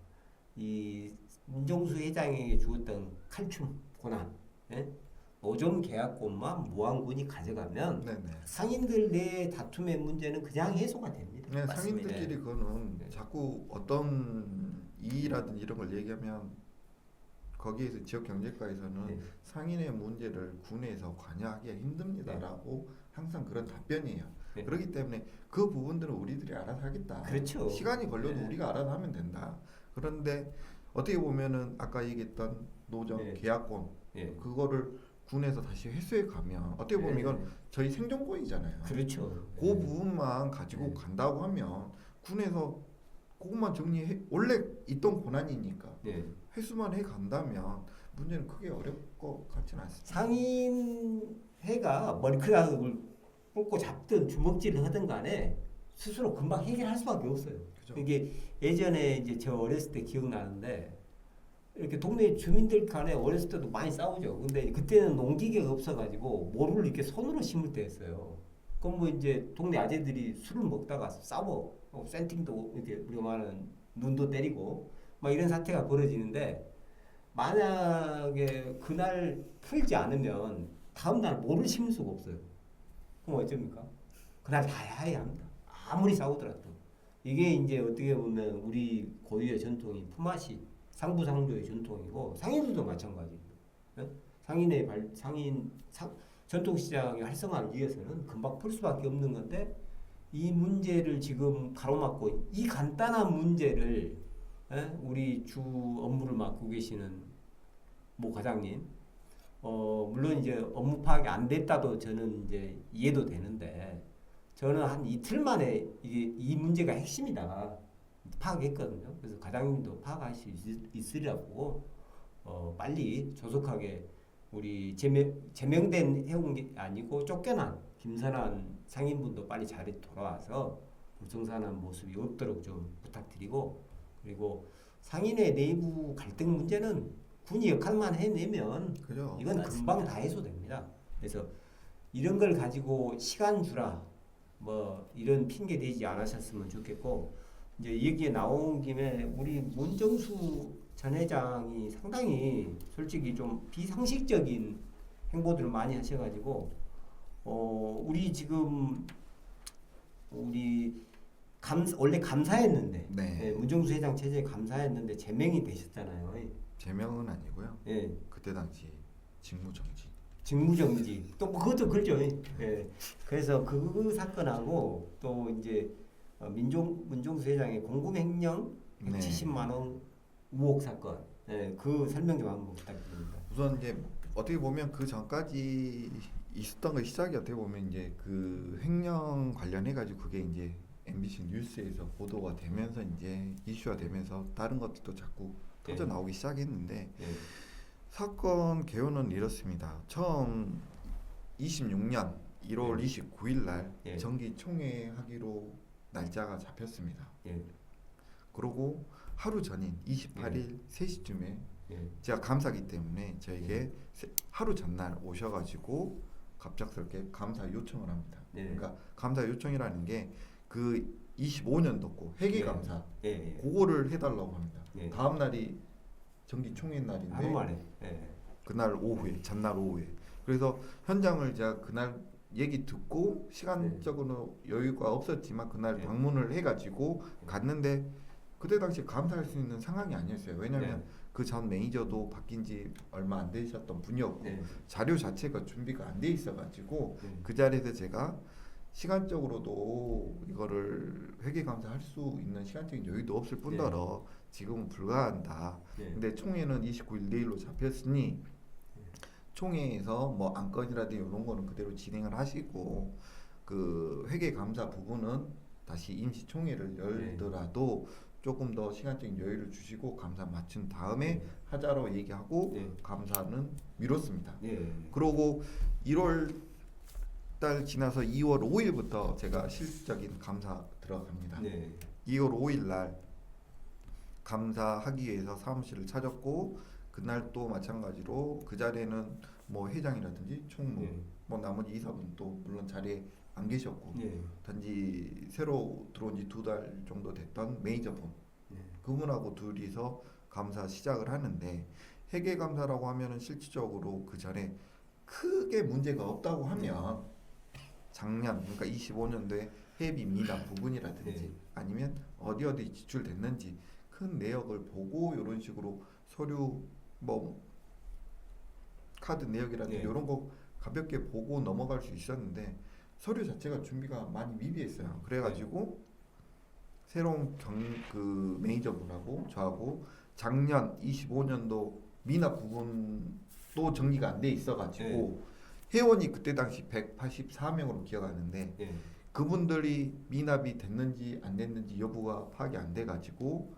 이 문정수 회장에게 주었던 칼춤 권한, 예? 노점 계약권만 무안군이 가져가면 네네. 상인들 내 다툼의 문제는 그냥 해소가 됩니다. 네, 맞습니다. 상인들끼리 그거는 네. 자꾸 어떤 이의라든지 이런 걸 얘기하면 거기에서 지역 경제과에서는 네. 상인의 문제를 군에서 관여하기가 힘듭니다라고 항상 그런 답변이에요. 네. 그렇기 때문에 그 부분들은 우리들이 알아서 하겠다. 그렇죠. 시간이 걸려도 네. 우리가 알아서 하면 된다. 그런데 어떻게 보면은 아까 얘기했던 노점 네. 계약권 예. 그거를 군에서 다시 회수해 가면 어떻게 보면 네. 이건 저희 생존권이잖아요. 그렇죠. 그 부분만 가지고 네. 간다고 하면 군에서 그것만 정리해 원래 있던 권한이니까 예. 회수만 해 간다면 문제는 크게 어려울 것 같지는 않습니다. 상인회가 머리카락을 꽂고 잡든 주먹질을 하든 간에 스스로 금방 해결할 수밖에 없어요. 그죠? 이게 예전에 이제 저 어렸을 때 기억나는데 이렇게 동네 주민들 간에 어렸을 때도 많이 싸우죠. 근데 그때는 농기계가 없어가지고 모루를 이렇게 손으로 심을 때였어요. 그럼 뭐 이제 동네 아재들이 술을 먹다가 싸워. 센팅도 이렇게 우리가 말하는 눈도 때리고 막 이런 사태가 벌어지는데 만약에 그날 풀지 않으면 다음 날 모를 심을 수가 없어요. 그럼 어쩝니까? 그날 다 해야 합니다. 아무리 싸우더라도 이게 이제 어떻게 보면 우리 고유의 전통이 품앗이 상부상조의 전통이고 상인들도 마찬가지입니다. 예? 전통시장의 활성화를 위해서는 금방 풀 수밖에 없는 건데 이 문제를 지금 가로막고 이 간단한 문제를 우리 주 업무를 맡고 계시는 모 과장님 물론 이제 업무 파악이 안 됐다도 저는 이제 이해도 되는데 저는 한 이틀 만에 이 문제가 핵심이다 파악했거든요. 그래서 과장님도 파악할 수 있으리라고 빨리 조속하게 우리 제명된 해온 게 아니고 쫓겨난 김선한 상인분도 빨리 자리 돌아와서 불성산한 모습이 없도록 좀 부탁드리고 그리고 상인의 내부 갈등 문제는 군이 역할만 해내면 그죠? 이건 금방 다 해소됩니다. 그래서 이런 걸 가지고 시간 주라 뭐 이런 핑계 대지 않으셨으면 좋겠고 이제 얘기 나온 김에 우리 문정수 전 회장이 상당히 솔직히 좀 비상식적인 행보들을 많이 하셔가지고 우리 지금 원래 감사했는데 네. 문정수 회장 체제에 감사했는데 제명이 되셨잖아요. 제명은 아니고요. 예. 그때 당시 직무정지. 직무정지 또 뭐 그것도 그렇죠. 예. 그래서 그 사건하고 또 이제 문정수 회장의 공금횡령 170만 원 우혹 사건, 그 설명 좀 한번 부탁드립니다. 우선 이제 어떻게 보면 그 전까지 있었던 거 시작이 어떻게 보면 이제 그 횡령 관련해 가지고 그게 이제 MBC 뉴스에서 보도가 되면서 이제 이슈화 되면서 다른 것들도 자꾸 터져 나오기 시작했는데 예. 사건 개요는 이렇습니다. 처음 26년 1월 29일 날 예. 정기 총회 하기로 날짜가 잡혔습니다. 예. 그리고 하루 전인 28일 3시쯤에 예. 제가 감사기 때문에 저에게 하루 전날 오셔가지고 갑작스럽게 감사 요청을 합니다. 예. 그러니까 감사 요청이라는 게 그 25년도 회계 감사 예. 그거를 해달라고 합니다. 예. 다음 날이 정기 총회 날인데 하루 만에. 예. 그날 오후에 전날 오후에 그래서 현장을 제가 그날 얘기 듣고 시간적으로 여유가 없었지만 그날 네. 방문을 해가지고 갔는데 그때 당시 감사할 수 있는 상황이 아니었어요. 왜냐하면 그 전 매니저도 바뀐 지 얼마 안 되셨던 분이었고 네. 자료 자체가 준비가 안 돼 있어가지고 네. 그 자리에서 제가 시간적으로도 이거를 회계 감사할 수 있는 시간적인 여유도 없을 뿐더러 지금은 불가한다. 네. 근데 총회는 29일 내일로 잡혔으니 총회에서 뭐 안건이라든지 이런 거는 그대로 진행을 하시고 그 회계 감사 부분은 다시 임시 총회를 열더라도 조금 더 시간적인 여유를 주시고 감사 마친 다음에 하자로 얘기하고 감사는 미뤘습니다. 그러고 1월 달 지나서 2월 5일부터 제가 실질적인 감사 들어갑니다. 2월 5일 날 감사하기 위해서 사무실을 찾았고 그날 또 마찬가지로 그 자리에는 뭐 회장이라든지 총무 뭐 나머지 이사분도 물론 자리에 안 계셨고 단지 새로 들어온 지 2달 정도 됐던 매니저분 그분하고 둘이서 감사 시작을 하는데 회계 감사라고 하면은 실질적으로 그 전에 크게 문제가 없다고 하면 작년 그러니까 25년도에 회비 미납 부분이라든지 아니면 어디 지출됐는지 큰 내역을 보고 이런 식으로 서류 뭐 카드 내역이라든지 이런 거 가볍게 보고 넘어갈 수 있었는데 서류 자체가 준비가 많이 미비했어요. 그래가지고 새로운 그 매니저분하고 저하고 작년 25년도 미납 부분도 정리가 안 돼 있어가지고 회원이 그때 당시 184명으로 기억하는데 그분들이 미납이 됐는지 안 됐는지 여부가 파악이 안 돼가지고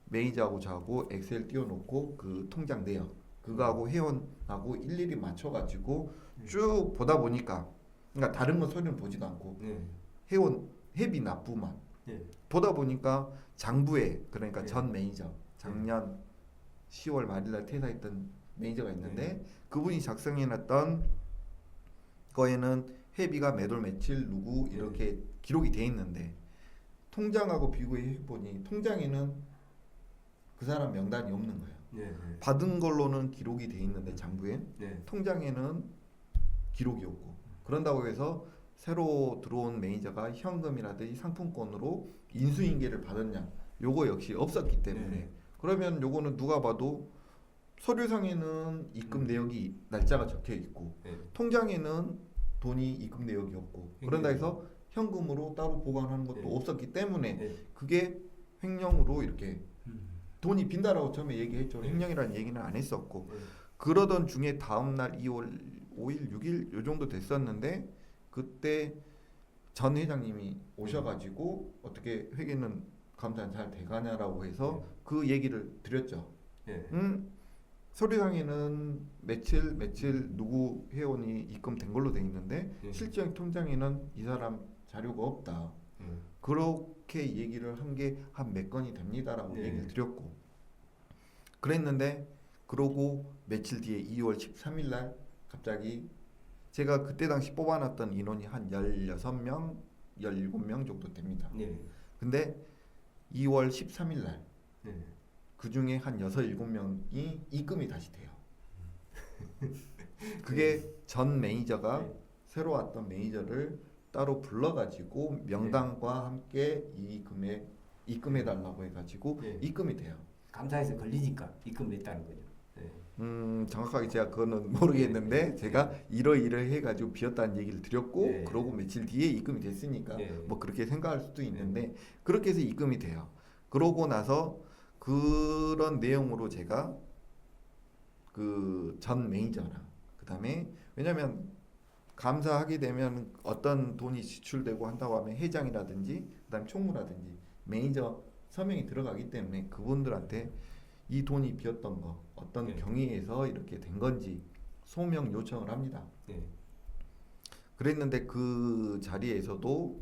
매니저하고 저하고 엑셀 띄워놓고 그 통장 내역 그거하고 회원하고 일일이 맞춰가지고 쭉 보다 보니까 그러니까 다른 건 서류는 보지도 않고 회원 회비 납부만 보다 보니까 장부에 그러니까 전 매니저 작년 10월 말일날 퇴사했던 매니저가 있는데 그분이 작성해놨던 거에는 회비가 매달 며칠 누구 이렇게 기록이 돼 있는데 통장하고 비교해 보니 통장에는 그 사람 명단이 없는 거예요. 받은 걸로는 기록이 돼 있는데 장부에 통장에는 기록이 없고 그런다고 해서 새로 들어온 매니저가 현금이라든지 상품권으로 인수인계를 받았냐 요거 역시 없었기 때문에 그러면 요거는 누가 봐도 서류상에는 입금 내역이 날짜가 적혀 있고 통장에는 돈이 입금 내역이 없고 그런다 해서 현금으로 따로 보관하는 것도 없었기 때문에 그게 횡령으로 이렇게 돈이 빈다라고 처음에 얘기했죠. 횡령이라는 얘기는 안 했었고 그러던 중에 다음날 2월 5일 6일 요 정도 됐었는데 그때 전 회장님이 오셔가지고 어떻게 회계는 감사 잘 돼가냐라고 해서 그 얘기를 드렸죠. 서류상에는 며칠 누구 회원이 입금된 걸로 돼 있는데 실제 통장에는 이 사람 자료가 없다. 그렇게 얘기를 한 게 한 몇 건이 됩니다라고 얘기를 드렸고 그랬는데 그러고 며칠 뒤에 2월 13일 날 갑자기 제가 그때 당시 뽑아놨던 인원이 한 16명, 17명 정도 됩니다. 근데 2월 13일 날 그 중에 한 6, 7명이 입금이 다시 돼요. 그게 전 매니저가 새로 왔던 매니저를 따로 불러가지고 명단과 함께 이 금액 입금해달라고 해가지고 입금이 돼요. 감사해서 걸리니까 입금됐다는 거죠. 정확하게 제가 그거는 모르겠는데 제가 이러이러 해가지고 비었다는 얘기를 드렸고 그러고 며칠 뒤에 입금이 됐으니까 뭐 그렇게 생각할 수도 있는데 그렇게 해서 입금이 돼요. 그러고 나서 그런 내용으로 제가 그 전 매니저랑 그 다음에 왜냐면 감사하게 되면 어떤 돈이 지출되고 한다고 하면 회장이라든지 그 다음에 총무라든지 매니저 서명이 들어가기 때문에 그분들한테 이 돈이 비었던 거 어떤 경위에서 이렇게 된 건지 소명 요청을 합니다. 그랬는데 그 자리에서도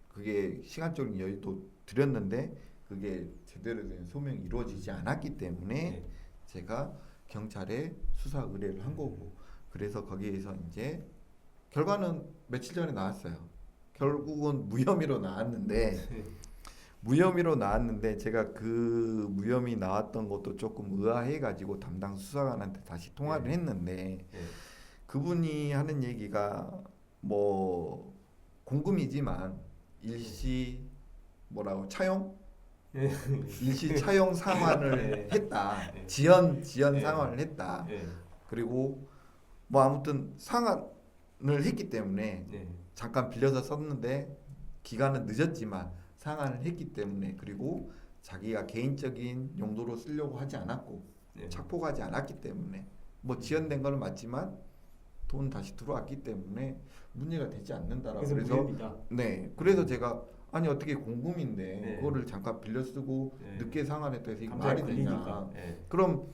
그게 시간적인 여유도 드렸는데 그게 제대로 된 소명이 이루어지지 않았기 때문에 제가 경찰에 수사 의뢰를 한 거고, 그래서 거기에서 이제 결과는 며칠 전에 나왔어요. 결국은 무혐의로 나왔는데 무혐의로 나왔는데 제가 그 무혐의 나왔던 것도 조금 의아해 가지고 담당 수사관한테 다시 통화를 했는데 그분이 하는 얘기가 뭐 공금이지만 일시 뭐라고 차용? 일시 차용 상환을 했다. 지연 상환을 했다. 그리고 뭐 아무튼 상환을 했기 때문에 잠깐 빌려서 썼는데 기간은 늦었지만 상환을 했기 때문에, 그리고 자기가 개인적인 용도로 쓰려고 하지 않았고 착복하지 않았기 때문에 뭐 지연된 건 맞지만 돈 다시 들어왔기 때문에 문제가 되지 않는다라고. 그래서 제가 아니 어떻게 공금인데 그거를 잠깐 빌려 쓰고 늦게 상환했다 해서 이게 말이 되냐. 그럼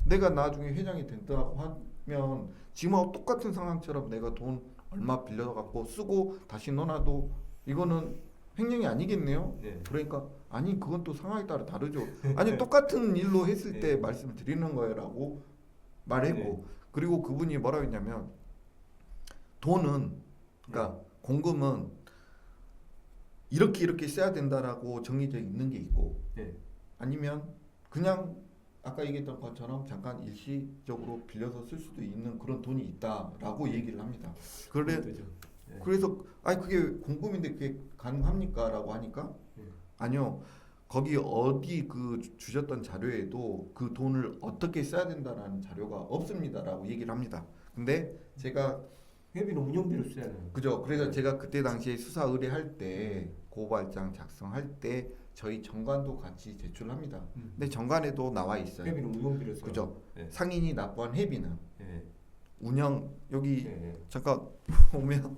내가 나중에 회장이 된다고 하면 지금하고 똑같은 상황처럼 내가 돈 얼마 빌려 갖고 쓰고 다시 넣어놔도 이거는 횡령이 아니겠네요. 그러니까 아니 그건 또 상황에 따라 다르죠. 아니 똑같은 일로 했을 때 말씀을 드리는 거예요라고 말했고, 그리고 그분이 뭐라고 했냐면 돈은 그러니까 공금은 이렇게 써야 된다라고 정해져 있는 게 있고 아니면 그냥 아까 얘기했던 것처럼 잠깐 일시적으로 빌려서 쓸 수도 있는 그런 돈이 있다라고 얘기를 합니다. 그래서 아니 그게 공금인데 그게 가능합니까? 라고 하니까 아니요. 거기 어디 그 주셨던 자료에도 그 돈을 어떻게 써야 된다라는 자료가 없습니다라고 얘기를 합니다. 근데 제가 회비는 운영비로 써야 되는. 그죠. 그래서 제가 그때 당시에 수사 의뢰할 때 고발장 작성할 때 저희 정관도 같이 제출합니다. 근데 정관에도 나와 있어요. 회비는 운영비로 써요. 그죠. 상인이 납부한 회비는 운영 여기 잠깐 보면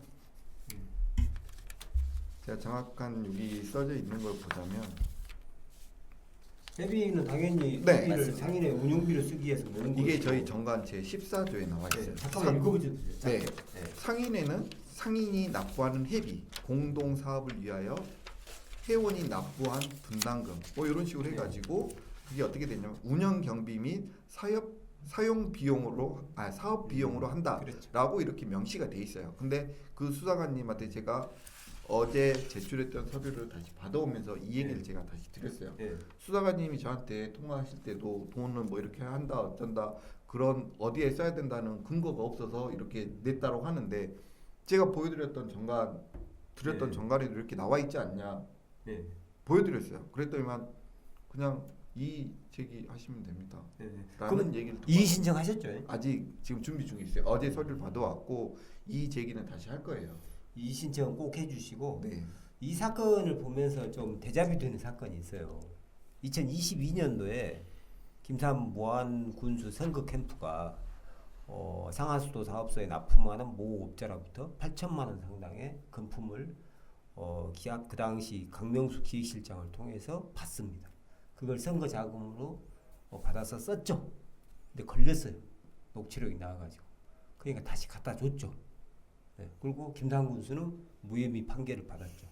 제가 정확한 여기 써져 있는 걸 보자면 회비는 당연히 회비를 상인의 운영비로 쓰기 위해서 내는 이게 것이고. 저희 정관 제 14조에 나와 있어요. 잠깐만 읽어보죠. 상인에는 상인이 납부하는 회비, 공동 사업을 위하여 회원이 납부한 분담금 뭐 이런 식으로 해가지고 그게 어떻게 되냐면 운영 경비 및 사용 비용으로 사업 비용으로 한다라고 이렇게 명시가 돼 있어요. 근데 그 수사관님한테 제가 어제 제출했던 서류를 다시 받아오면서 이 얘기를 제가 다시 드렸어요. 수사관님이 저한테 통화하실 때도 돈은 뭐 이렇게 한다 어쩐다 그런 어디에 써야 된다는 근거가 없어서 이렇게 냈다고 하는데 제가 보여드렸던 정관에도 이렇게 나와 있지 않냐 보여드렸어요. 그랬더니만 그냥 이의 제기하시면 됩니다. 라는 얘기를 이의 신청하셨죠? 아직 지금 준비 중에 있어요. 어제 서류를 받아왔고 이의 제기는 다시 할 거예요. 이의 신청 꼭 해주시고 이 사건을 보면서 좀 대자뷰 되는 사건이 있어요. 2022년도에 김산 모안 군수 선거 캠프가 상하수도 사업소에 납품하는 모 업자로부터 8천만 원 상당의 금품을 그 당시 강명수 기획실장을 통해서 받습니다. 그걸 선거 자금으로 받아서 썼죠. 근데 걸렸어요. 녹취록이 나와가지고. 그러니까 다시 갖다 줬죠. 그리고 김산 군수는 무혐의 판결을 받았죠.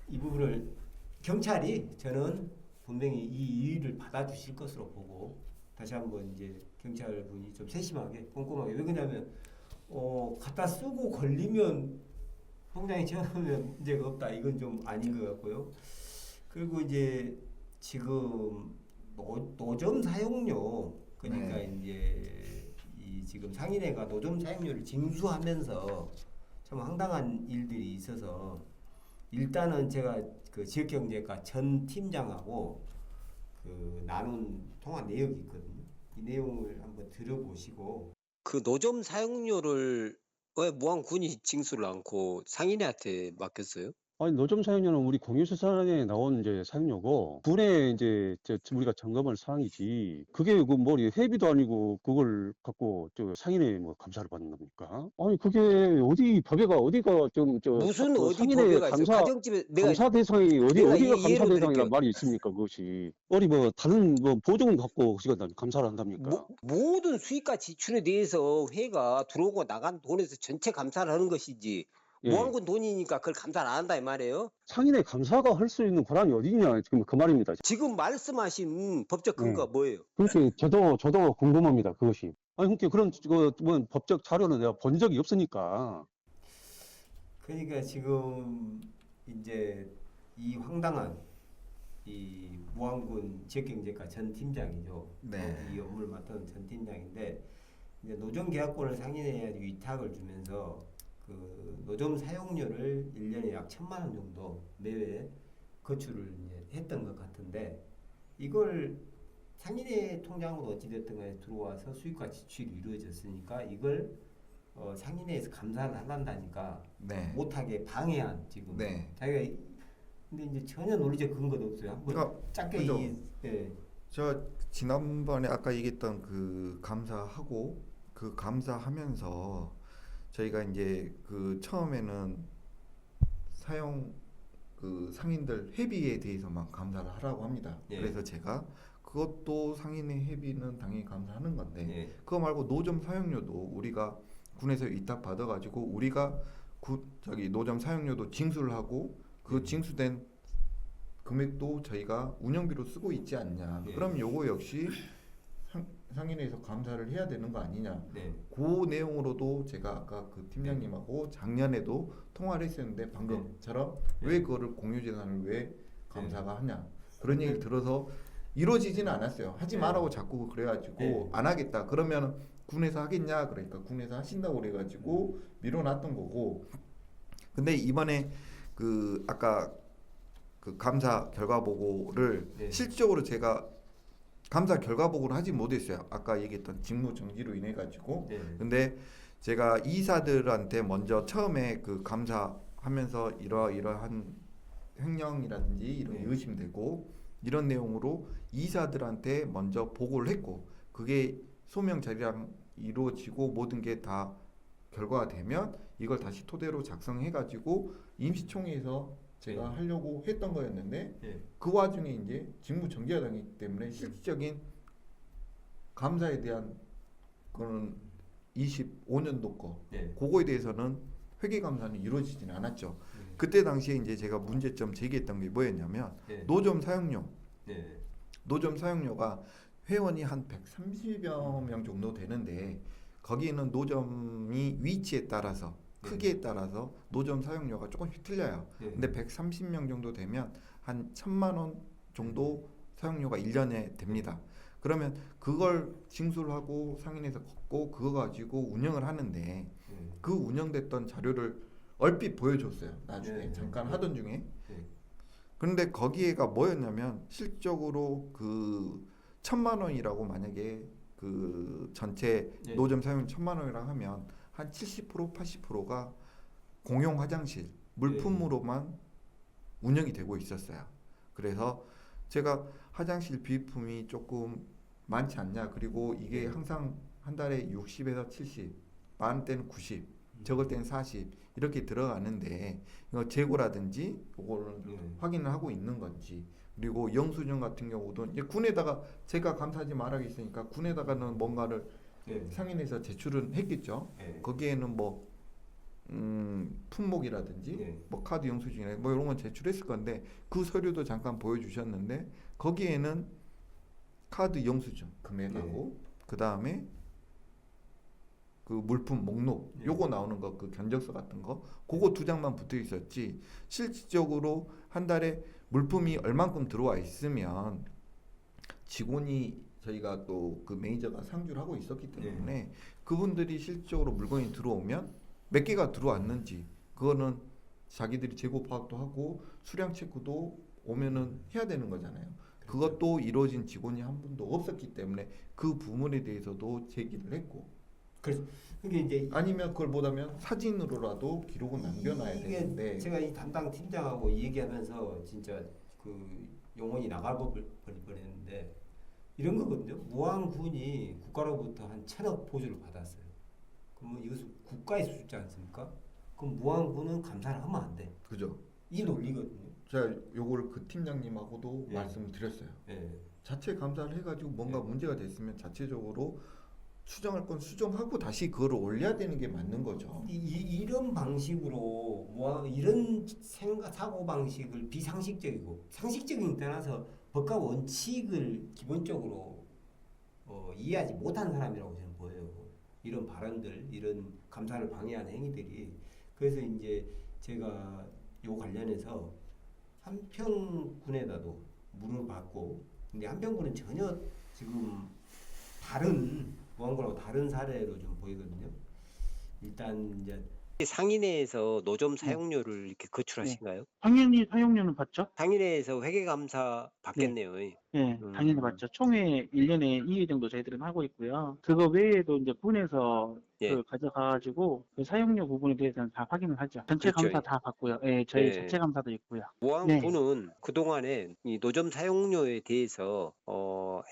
이 부분을 경찰이 저는 분명히 이 이의를 받아주실 것으로 보고 다시 한번 이제 경찰분이 좀 세심하게 꼼꼼하게 왜 그러냐면 갖다 쓰고 걸리면 통장에 채워놓으면 문제가 없다 이건 좀 아닌 것 같고요. 그리고 이제 지금 노점 사용료 그러니까 이제 이 지금 상인회가 노점 사용료를 징수하면서 참 황당한 일들이 있어서 일단은 제가 그 지역경제과 전 팀장하고 그 나눈 통화 내역이 있거든요. 이 내용을 한번 들어보시고 그 노점 사용료를 왜 모안군이 징수를 않고 상인회한테 맡겼어요? 아니, 노점 사용료는 우리 공유수산에 나온 이제 사용료고, 군에 이제 우리가 점검할 사항이지. 그게 그 뭐 회비도 아니고 그걸 갖고 상인의 뭐 감사를 받는 겁니까? 아니, 그게 어디 법에가 어디가 무슨 어디 상인의 법에가 있어요? 가정집에 감사 대상이 어디가 감사 이해를 대상이란 드릴게요. 말이 있습니까? 그것이 어디 뭐 다른 뭐 보증을 갖고 감사를 한답니까? 모든 수익과 지출에 대해서 회가 들어오고 나간 돈에서 전체 감사를 하는 것이지. 예. 모아둔 돈이니까 그걸 감사를 안 한다 이 말이에요. 상인의 감사가 할 수 있는 권한이 어디냐 지금 그 말입니다. 지금 말씀하신 법적 근거가 뭐예요? 그렇게 저도 궁금합니다. 그것이. 아니 그러니까 그런 뭐 법적 자료는 내가 본 적이 없으니까. 그러니까 지금 이제 이 황당한 이 무안군 지역경제과 전 팀장이죠. 네. 이 업무를 맡은 전 팀장인데 이제 노점 계약권을 상인에 위탁을 주면서 그 노점 사용료를 1년에 약 1,000만 원 정도 매회 거출을 이제 했던 것 같은데 이걸 상인의 통장으로 어찌됐든 간에 들어와서 수익과 지출이 이루어졌으니까 이걸 상인회에서 감사를 하란다니까 네. 못하게 방해한 지금 네. 자기가 근데 이제 전혀 논리적 근거도 없어요. 한번 그러니까 짧게 그죠. 예. 저 지난번에 아까 얘기했던 그 감사하고 그 감사하면서 저희가 이제 그 처음에는 그 상인들 회비에 대해서만 감사를 하라고 합니다. 예. 그래서 제가 그것도 상인의 회비는 당연히 감사하는 건데 예. 그거 말고 노점 사용료도 우리가 군에서 위탁 받아가지고 우리가 노점 사용료도 징수를 하고 그 징수된 금액도 저희가 운영비로 쓰고 있지 않냐. 예. 그럼 요거 역시 상인회에서 감사를 해야 되는 거 아니냐. 네. 그 내용으로도 제가 아까 그 팀장님하고 작년에도 통화를 했었는데 방금처럼 왜 그거를 공유재산을 왜 감사가 하냐. 그런 얘기를 들어서 이루어지지는 않았어요. 하지 말라고 자꾸 그래가지고 안 하겠다. 그러면 군에서 하겠냐. 그러니까 군에서 하신다고 그래가지고 미뤄놨던 거고. 근데 이번에 그 아까 그 감사 결과 보고를 실질적으로 제가 감사 결과 보고를 하지 못했어요. 아까 얘기했던 직무 정지로 인해 가지고. 근데 제가 이사들한테 먼저 처음에 그 감사하면서 이러한 횡령이라든지 이런 의심되고 이런 내용으로 이사들한테 먼저 보고를 했고 그게 소명 자리랑 이루어지고 모든 게 다 결과가 되면 이걸 다시 토대로 작성해 가지고 임시총회에서 제가 하려고 했던 거였는데 그 와중에 이제 직무 정지가 당했기 때문에 실질적인 감사에 대한 거는 25년도 거 그거에 대해서는 회계 감사는 이루어지지는 않았죠. 그때 당시에 이제 제가 문제점 제기했던 게 뭐였냐면 노점 사용료. 노점 사용료가 회원이 한 130여 명 정도 되는데 거기에는 노점이 위치에 따라서 크기에 따라서 노점 사용료가 조금씩 틀려요. 근데 130명 정도 되면 한 1,000만 원 정도 사용료가 1년에 됩니다. 그러면 그걸 징수를 하고 상인에서 걷고 그거 가지고 운영을 하는데 그 운영됐던 자료를 얼핏 보여줬어요. 나중에 잠깐 하던 중에. 그런데 거기에가 뭐였냐면 실적으로 그 1,000만 원이라고 만약에 그 전체 노점 사용 1,000만 원이라고 하면 한 70% 80%가 공용 화장실 물품으로만 운영이 되고 있었어요. 그래서 제가 화장실 비품이 조금 많지 않냐. 그리고 이게 항상 한 달에 60에서 70, 많은 때는 90, 적을 때는 40 이렇게 들어가는데 이거 재고라든지 그거를 확인을 하고 있는 건지. 그리고 영수증 같은 경우도 이제 군에다가 제가 감사하지 말아야겠으니까 군에다가는 뭔가를 상인에서 제출은 했겠죠. 거기에는 뭐 품목이라든지 뭐 카드 영수증이나 뭐 이런 건 제출했을 건데 그 서류도 잠깐 보여주셨는데 거기에는 카드 영수증 금액하고 그 다음에 그 물품 목록 요거 나오는 거 그 견적서 같은 거 그거 2장만 붙어 있었지 실질적으로 한 달에 물품이 얼만큼 들어와 있으면 직원이 저희가 또 그 매니저가 상주를 하고 있었기 때문에 그분들이 실질적으로 물건이 들어오면 몇 개가 들어왔는지 그거는 자기들이 재고 파악도 하고 수량 체크도 오면은 해야 되는 거잖아요. 그것도 이루어진 직원이 한 분도 없었기 때문에 그 부분에 대해서도 제기를 했고 그래서 그게 이제 아니면 그걸 못하면 사진으로라도 기록은 남겨놔야 이게 되는데 제가 이 담당 팀장하고 이 얘기하면서 진짜 그 영혼이 나갈 뻔했는데 이런 거거든요. 무안군이 국가로부터 한 1,000억 보조를 받았어요. 그러면 이것은 국가에서 주지 않습니까? 그럼 무안군은 감사를 하면 안 돼. 그죠? 이 논리거든요. 제가 요거를 그 팀장님하고도 예. 말씀을 드렸어요. 예. 자체 감사를 해가지고 뭔가 예. 문제가 됐으면 자체적으로 수정할 건 수정하고 다시 그거를 올려야 되는 게 맞는 거죠. 이런 방식으로 이런 사고 방식을 비상식적이고 상식적인 떠나서 법과 원칙을 기본적으로 이해하지 못한 사람이라고 저는 보여요. 이런 발언들, 이런 감사를 방해하는 행위들이. 그래서 이제 제가 요 관련해서 한평군에다도 물을 받고, 근데 한평군은 전혀 지금 무안군하고 다른 사례로 좀 보이거든요. 일단 이제 상인회에서 노점 사용료를 이렇게 거출하신가요? 당연히 사용료는 받죠. 상인회에서 회계감사 받겠네요. 네, 당연히 받죠. 총회 1년에 2회 정도 저희들은 하고 있고요. 그거 외에도 이제 군에서 예. 가져가가지고 그 사용료 부분에 대해서는 다 확인을 하죠. 전체 그렇죠. 감사 다 받고요. 예, 저희 예. 자체 감사도 있고요. 무안군은 그동안에 이 노점 사용료에 대해서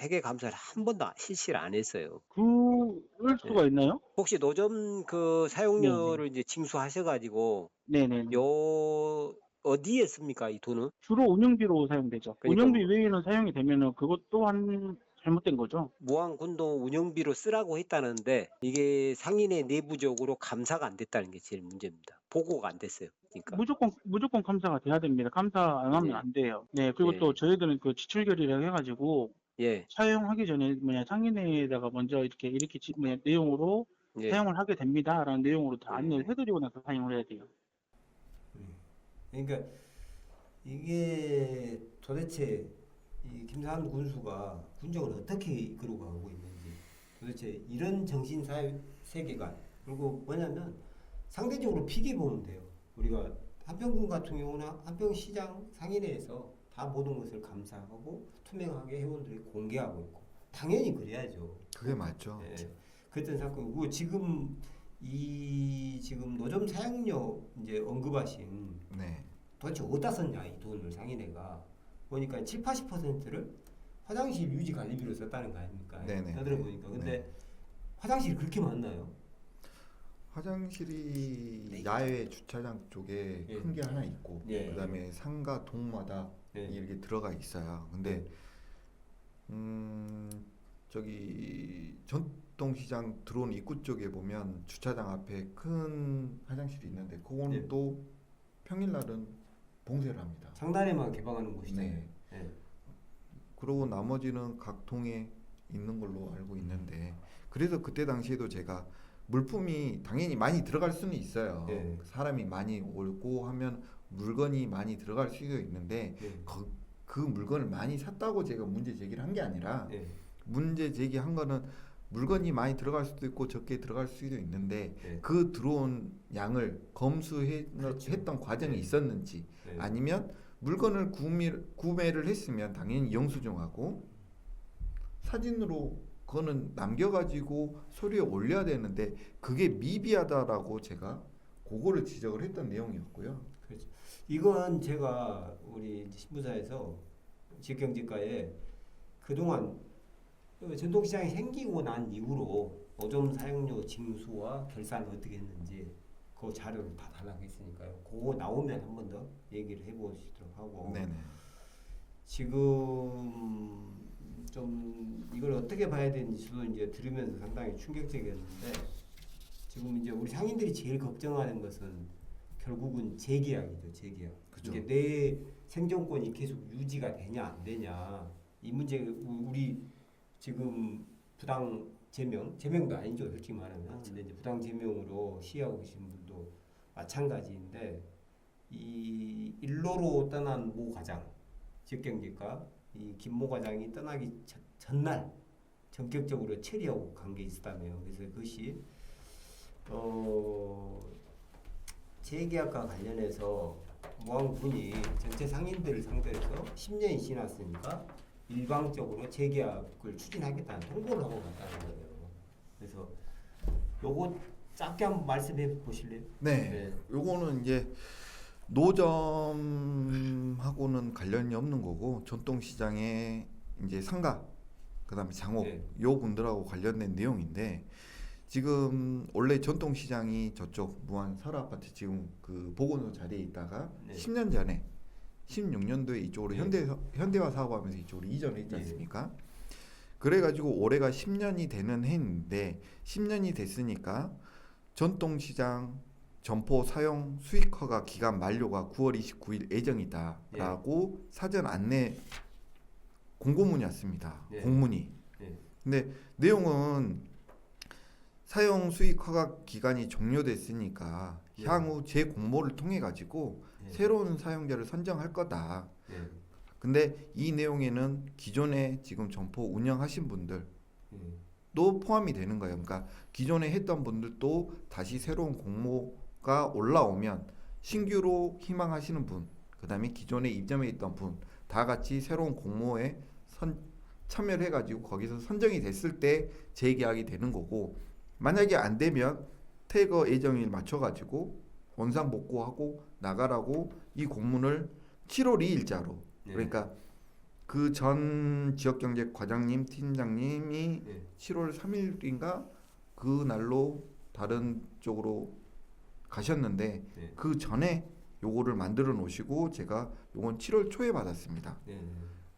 회계감사를 한 번도 실시를 안 했어요. 그럴 수가 있나요? 혹시 노점 그 사용료를 이제 징수하셔가지고 네네. 요 어디에 씁니까 이 돈은? 주로 운영비로 사용되죠. 그러니까 운영비 외에는 사용이 되면은 그것 또한 잘못된 거죠. 무안군도 운영비로 쓰라고 했다는데 이게 상인회 내부적으로 감사가 안 됐다는 게 제일 문제입니다. 보고가 안 됐어요. 그러니까 무조건 감사가 돼야 됩니다. 감사 안 하면 예. 안 돼요. 네, 그리고 예. 또 저희들은 그 지출 결의를 해가지고 예, 사용하기 전에 상인회에다가 먼저 이렇게 내용으로 예. 사용을 하게 됩니다라는 내용으로 다 예. 안내를 해드리고 나서 사용을 해야 돼요. 그러니까 이게 도대체 이 김상한 군수가 군정을 어떻게 이끌고 가고 있는지, 도대체 이런 정신 세계관, 그리고 뭐냐면 상대적으로 피게 보면 돼요. 우리가 한평군 같은 경우는 한평시장 상인회에서 다 모든 것을 감사하고 투명하게 회원들이 공개하고 있고, 당연히 그래야죠. 그게 맞죠. 네. 그랬던 사건이고, 지금 노점 사용료 이제 언급하신 네. 도대체 어디다 썼냐 이 돈을 상인회가 보니까 70~80%를 화장실 유지 관리비로 썼다는 거 아닙니까? 네네. 들어보니까. 근데 네. 화장실이 그렇게 많나요? 화장실이 야외 주차장 쪽에 예. 큰 게 하나 있고 예. 그다음에 상가 동마다 예. 이렇게 들어가 있어요. 근데 저기 전통시장 들어온 입구 쪽에 보면 주차장 앞에 큰 화장실이 있는데 그거는 예. 또 평일날은 봉쇄를 합니다. 상단에만 개방하는 곳이잖아요. 네. 예. 그리고 나머지는 각 동에 있는 걸로 알고 있는데, 그래서 그때 당시에도 제가 물품이 당연히 많이 들어갈 수는 있어요. 예. 사람이 많이 오고 하면 물건이 많이 들어갈 수도 있는데 예. 그 물건을 많이 샀다고 제가 문제 제기를 한 게 아니라 예. 문제 제기한 거는 물건이 많이 들어갈 수도 있고 적게 들어갈 수도 있는데 예. 그 들어온 양을 검수했던 그렇죠. 과정이 예. 있었는지, 예. 아니면 물건을 구매를 했으면 당연히 영수증하고 사진으로 그거는 남겨가지고 서류에 올려야 되는데 그게 미비하다라고 제가 그거를 지적을 했던 내용이었고요. 그렇죠. 이건 제가 우리 신부사에서 지역경제과에 그동안 전통시장이 생기고 난 이후로 노점 사용료 징수와 결산을 어떻게 했는지 그 자료를 다 달라고 했으니까요. 그거 나오면 한 번 더 얘기를 해보시도록 하고. 네네. 지금 좀 이걸 어떻게 봐야 되는지 저도 이제 들으면서 상당히 충격적이었는데, 지금 이제 우리 상인들이 제일 걱정하는 것은 결국은 재계약이죠. 재계약. 그죠. 이게 내 생존권이 계속 유지가 되냐 안 되냐, 이 문제. 우리 지금 부당 제명도 아니죠, 솔직히 말하면. 근데 이제 부당 제명으로 시위하고 계신 분도 마찬가지인데, 이 일로로 떠난 모 과장, 지역경제과 이 김모 과장이 떠나기 전날 전격적으로 처리하고 간 게 있었다며요. 그래서 그것이 재계약과 관련해서 무안군이 전체 상인들을 상대로 해서 10년이 지났으니까 일방적으로 재계약을 추진하겠다는 통보를 하고 갔다는 거예요. 그래서 요거 짧게 한번 말씀해 보실래요? 네. 요거는 이제 노점하고는 관련이 없는 거고 전통시장의 이제 상가 그다음에 장옥 요 분들하고 관련된 내용인데 지금 원래 전통시장이 저쪽 무안 설아파트 지금 그 보건소 자리에 있다가 10년 전에 16년도에 이쪽으로 현대화 사업하면서 이쪽으로 이전했지 않습니까? 그래가지고 올해가 10년이 되는 해인데 10년이 됐으니까 전통시장 점포 사용 수익허가 기간 만료가 9월 29일 예정이다라고 사전 안내 공고문이 왔습니다. 공문이. 근데 내용은 사용 수익 허가 기간이 종료됐으니까 향후 재공모를 통해 가지고 새로운 사용자를 선정할 거다. 근데 이 내용에는 기존에 지금 점포 운영하신 분들도 포함이 되는 거예요. 그러니까 기존에 했던 분들도 다시 새로운 공모가 올라오면 신규로 희망하시는 분, 그다음에 기존에 입점해 있던 분 다 같이 새로운 공모에 참여를 해가지고 거기서 선정이 됐을 때 재계약이 되는 거고 만약에 안 되면 퇴거 예정일 맞춰가지고 원상복구하고 나가라고 이 공문을 7월 2일자로 그러니까 그 전 지역경제 과장님 팀장님이 7월 3일인가 그 날로 다른 쪽으로 가셨는데 그 전에 요거를 만들어 놓으시고 제가 요건 7월 초에 받았습니다.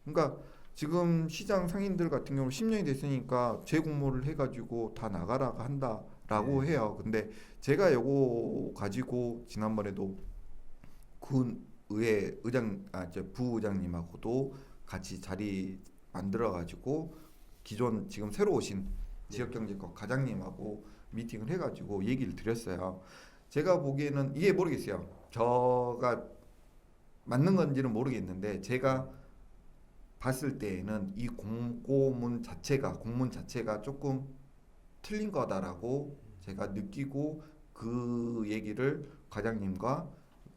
그러니까 지금 시장 상인들 같은 경우 10년이 됐으니까 재공모를 해가지고 다 나가라고 한다라고 해요. 근데 제가 요거 가지고 지난번에도 군의회 부의장님하고도 같이 자리 만들어가지고 기존 지금 새로 오신 지역경제과 과장님하고 미팅을 해가지고 얘기를 드렸어요. 제가 보기에는 이게 모르겠어요. 저가 맞는 건지는 모르겠는데 제가 봤을 때에는 이 공문 자체가 조금 틀린 거다라고 제가 느끼고 그 얘기를 과장님과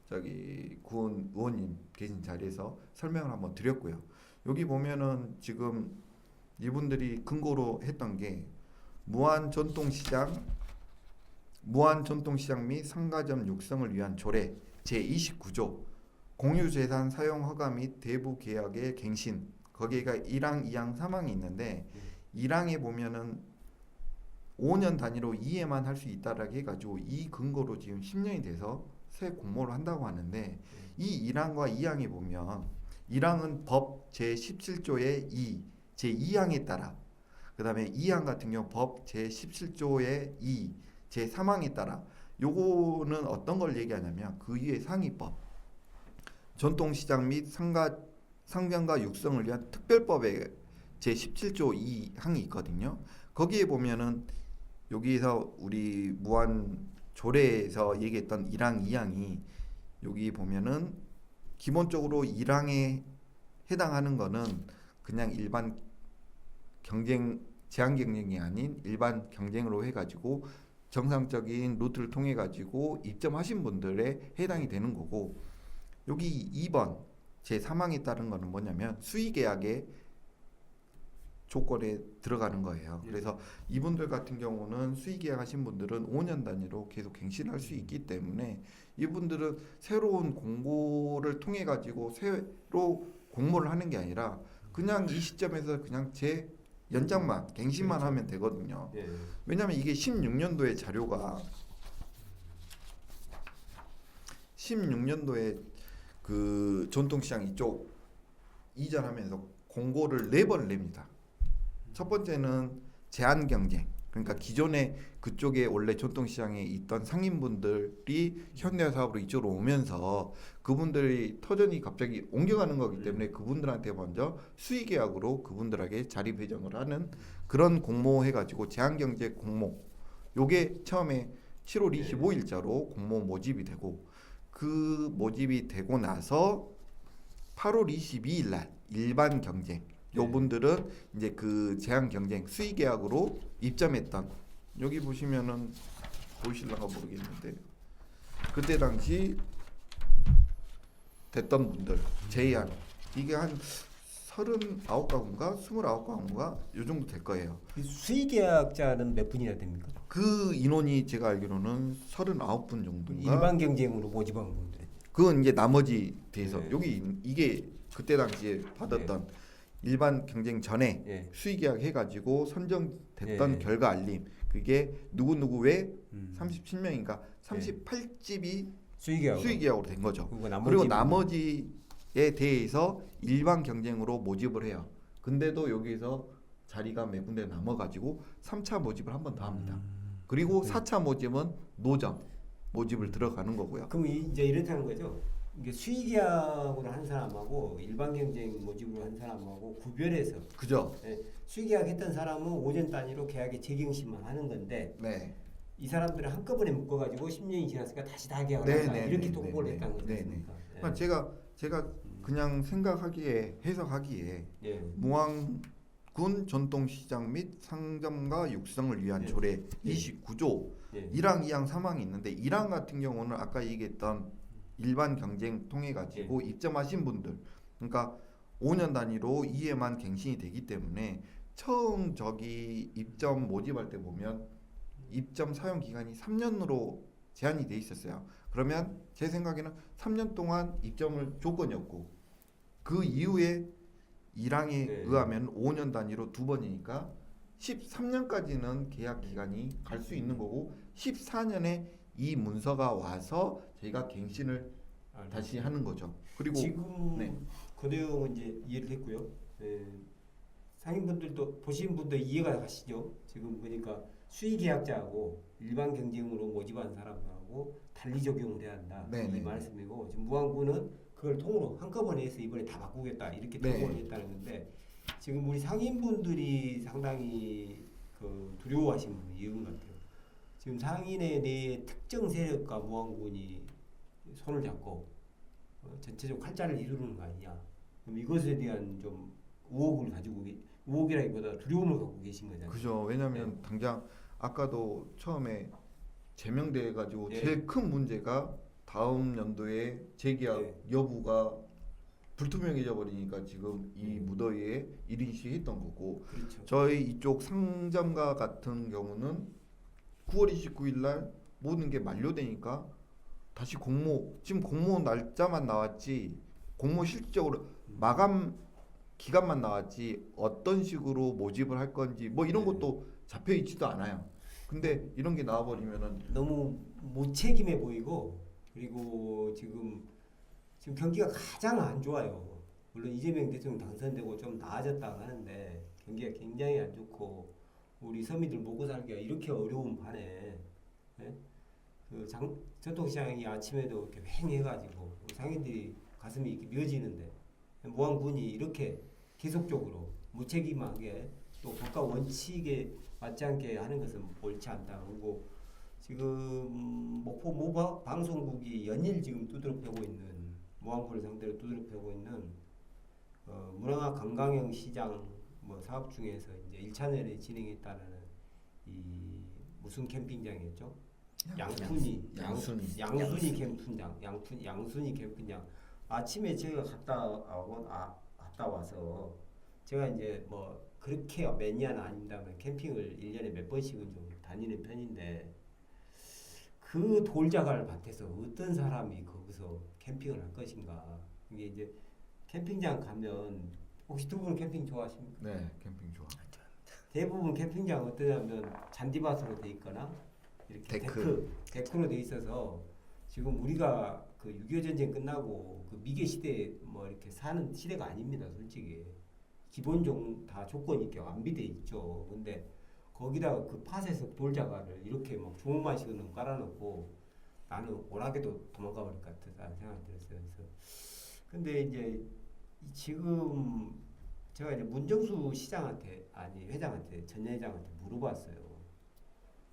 저기 군 의원님 계신 자리에서 설명을 한번 드렸고요. 여기 보면은 지금 이분들이 근거로 했던 게 무안 전통시장 및 상가점 육성을 위한 조례 제29조 공유재산 사용 허가 및 대부 계약의 갱신 거기가 1항, 2항, 3항이 있는데 1항에 보면은 5년 단위로 이해만 할 수 있다라고 해가지고 이 근거로 지금 10년이 돼서 새 공모를 한다고 하는데 이 1항과 2항에 보면 1항은 법 제17조의 2, 제2항에 따라 그 다음에 2항 같은 경우 법 제17조의 2, 제3항에 따라 요거는 어떤 걸 얘기하냐면 그 위에 상위법 전통시장 및 상점가 육성을 위한 특별법에 제17조 2항이 있거든요. 거기에 보면은 여기서 우리 무안 조례에서 얘기했던 1항, 2항이 여기 보면은 기본적으로 1항에 해당하는 거는 그냥 일반 경쟁 제한 경쟁이 아닌 일반 경쟁으로 해가지고 정상적인 루트를 통해 가지고 입점하신 분들에 해당이 되는 거고 여기 2번 제3항에 따른 거는 뭐냐면 수의계약의 조건에 들어가는 거예요. 그래서 이분들 같은 경우는 수의계약 하신 분들은 5년 단위로 계속 갱신할 수 있기 때문에 이분들은 새로운 공고를 통해 가지고 새로 공모를 하는 게 아니라 그냥 이 시점에서 그냥 연장만 갱신만 하면 되거든요. 왜냐하면 이게 16년도에 자료가 16년도에 그 전통시장 이쪽 이전하면서 공고를 4번을 냅니다. 첫 번째는 제한 경쟁. 그러니까 기존에 그쪽에 원래 전통시장에 있던 상인분들이 현대화 사업으로 이쪽으로 오면서 그분들이 터전이 갑자기 옮겨가는 거기 때문에 그분들한테 먼저 수의계약으로 그분들에게 자리 배정을 하는 그런 공모 해가지고 제한경제 공모 요게 처음에 7월 25일자로 공모 모집이 되고 그 모집이 되고 나서 8월 22일 날 일반 경쟁 요분들은 이제 그 제한 경쟁 수의 계약으로 입점했던 여기 보시면은 보이실런가 모르겠는데 그때 당시 됐던 분들 제한 이게 한 39가구인가 29가구인가 요 정도 될 거예요. 수의계약자는 몇 분이나 됩니까? 그 인원이 제가 알기로는 39분 정도인가. 일반 경쟁으로 모집한 분들. 그건 이제 나머지 대해서 네. 여기 이게 그때 당시에 받았던 일반 경쟁 전에 예. 수의계약 해가지고 선정됐던 예. 결과 알림 그게 누구 외 음. 37명인가 38집이 수의계약. 수의계약으로 된 거죠. 그리고 그리고 나머지에 대해서 일반 경쟁으로 모집을 해요. 근데도 여기서 자리가 몇 군데 남아가지고 3차 모집을 한 번 더 합니다. 그리고 4차 모집은 노점 모집을 들어가는 거고요. 그럼 이제 이렇다는 거죠. 이게 수의계약으로 한 사람하고 일반 경쟁 모집으로 한 사람하고 구별해서 그죠? 수의계약 했던 사람은 5년 단위로 계약에 재경심만 하는 건데 네. 이 사람들을 한꺼번에 묶어가지고 10년이 지났으니까 다시 다 계약을 네, 한다. 네, 이렇게 네, 통보를 네, 했다는 거죠. 네, 네. 그러니까 제가 그냥 생각하기에 해석하기에 예. 무안군 전통시장 및 상점과 육성을 위한 예. 조례 예. 29조 예. 1항, 2항, 3항이 있는데 1항 같은 경우는 아까 얘기했던 일반 경쟁 통해 가지고 입점하신 분들 그러니까 5년 단위로 이해만 갱신이 되기 때문에 처음 저기 입점 모집할 때 보면 입점 사용 기간이 3년으로 제한이 돼 있었어요. 그러면 제 생각에는 3년 동안 입점을 조건이었고 그 이후에 1항에 의하면 5년 단위로 두 번이니까 13년까지는 계약 기간이 갈 수 있는 거고 14년에 이 문서가 와서 저희가 갱신을 다시 하는 거죠. 그리고 지금 그 내용은 이제 이해를 했고요. 상인분들도 보신 분들 이해가 가시죠? 지금 보니까 수의계약자하고 일반 경쟁으로 모집한 사람하고 달리 적용을 해야 한다. 이 말씀이고 지금 무안군은 그걸 통으로 한꺼번에 해서 이번에 다 바꾸겠다 이렇게 통보를 했다는 건데 지금 우리 상인분들이 상당히 그 두려워하시는 부분이 이런 것 같아요. 지금 상인의 내 특정 세력과 무안군이 손을 잡고 전체적으로 칼자를 이루는 거 아니냐. 그럼 이것에 대한 좀 의혹을 가지고 의혹이라기보다 두려움을 갖고 계신 거잖아요. 그죠. 왜냐하면 당장 아까도 처음에 제명돼 가지고 제일 큰 문제가 다음 연도에 재계약 여부가 불투명해져 버리니까 지금 이 무더위에 1인 시위했던 거고 그렇죠. 저희 이쪽 상점가 같은 경우는 9월 29일 날 모든 게 만료되니까 다시 지금 공모 날짜만 나왔지 공모 실질적으로 마감 기간만 나왔지 어떤 식으로 모집을 할 건지 뭐 이런 것도 잡혀 있지도 않아요. 근데 이런 게 나와버리면은 너무 무책임해 보이고 그리고 지금 경기가 가장 안 좋아요. 물론 이재명 대통령 당선되고 좀 나아졌다고 하는데 경기가 굉장히 안 좋고 우리 서민들 먹고 살기가 이렇게 어려운 판에 그 전통시장이 아침에도 이렇게 휑해가지고 상인들이 가슴이 이렇게 미어지는데 무안군이 이렇게 계속적으로 무책임하게 또 국가 원칙에 맞지 않게 하는 것은 옳지 않다. 그리고 지금 목포 모 방송국이 연일 지금 두드려 패고 있는 무안군을 상대로 두드려 패고 있는 문화 관광형 시장 뭐 사업 중에서 이제 1차년에 진행했다는 이 무슨 캠핑장이었죠? 양순이 캠핑장, 양순이 캠핑장. 아침에 제가 갔다 와서 제가 이제 뭐 그렇게 매니아는 아닙니다만 캠핑을 1년에 몇 번씩은 좀 다니는 편인데 그 돌자갈 밭에서 어떤 사람이 거기서 캠핑을 할 것인가. 이게 이제 캠핑장 가면 혹시 두 분은 캠핑 좋아하십니까? 네, 캠핑 좋아. 대부분 캠핑장 어떠냐면 잔디밭으로 돼 있거나 이렇게 데크로 돼 있어서 지금 우리가 그 6.25 전쟁 끝나고 그 미개 시대에 뭐 이렇게 사는 시대가 아닙니다, 솔직히. 기본 다 조건이 이렇게 완비돼 있죠. 근데 거기다가 그 팥에서 돌자갈을 이렇게 막 조목만씩은 깔아놓고 나는 오락에도 도망가 버릴 것 같다는 생각이 들었어요. 그래서 근데 이제 지금 제가 이제 문정수 회장한테 전 회장한테 물어봤어요.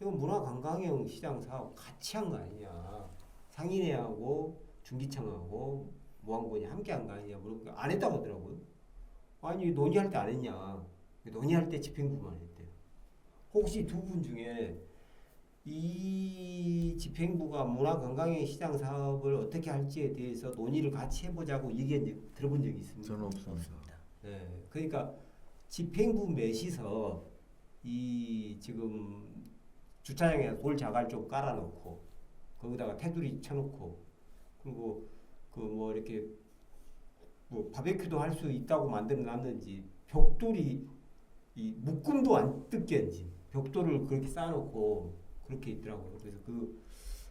이거 문화관광형 시장 사업 같이 한 거 아니냐? 상인회하고 중기청하고 무안군이 함께 한 거 아니냐? 물어보니까 안 했다고 하더라고요. 아니 논의할 때 안 했냐? 논의할 때 집행부만 했대요. 혹시 두 분 중에 이 집행부가 문화관광형 시장 사업을 어떻게 할지에 대해서 논의를 같이 해보자고 얘기 들어본 적이 있습니까? 저는 없습니다. 예, 그러니까 집행부 넷이서 이 지금 주차장에 돌 자갈 좀 깔아놓고 거기다가 테두리 쳐놓고 그리고 그 뭐 이렇게 뭐 바베큐도 할 수 있다고 만들어놨는지 벽돌이 이 묶음도 안 뜯겠지 벽돌을 그렇게 쌓아놓고 그렇게 있더라고요. 그래서 그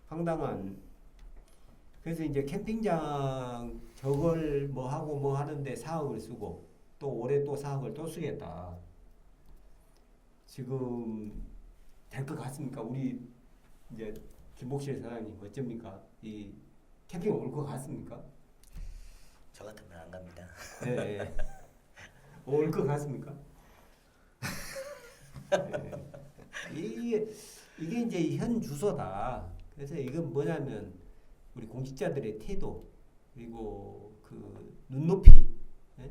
황당한 그래서 이제 캠핑장 저걸 뭐 하고 뭐 하는데 4억을 쓰고 또 올해 또 4억을 또 쓰겠다. 지금 될 것 같습니까? 우리 이제 김복실 사장님 어쩝니까? 이 캠핑 올 것 같습니까? 저 같으면 안 갑니다. 네. 올 것 같습니까? 네. 이게 이제 현 주소다. 그래서 이건 뭐냐면 우리 공직자들의 태도 그리고 그 눈높이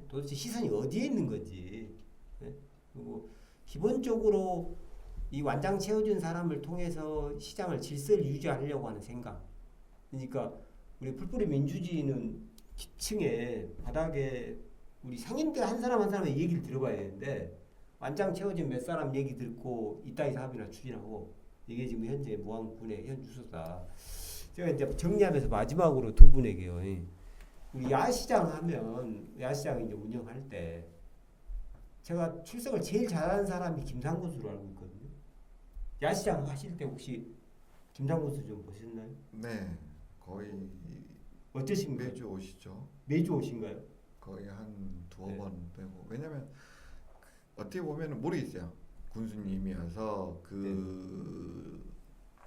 도대체 시선이 어디에 있는 건지 그리고 기본적으로 이 완장 채워준 사람을 통해서 시장을 질서를 유지하려고 하는 생각. 그러니까 우리 풀뿌리 민주주의는 기층에 바닥에 우리 상인들 한 사람 한 사람의 얘기를 들어봐야 되는데 완장 채워진 몇 사람 얘기 듣고 이따위 사업이나 추진하고 이게 지금 현재 무안군의 현 주소다. 제가 이제 정리하면서 마지막으로 두 분에게요. 우리 야시장 하면 야시장 이제 운영할 때 제가 출석을 제일 잘하는 사람이 김상구수로 알고 있거든요. 야시장 하실 때 혹시 김상구수 좀 보셨나요? 네, 거의 어떠십니까? 매주 오시죠. 매주 오신가요? 거의 한 두어 네. 번 빼고 왜냐면 어떻게 보면은 모르겠어요. 군수님이어서 그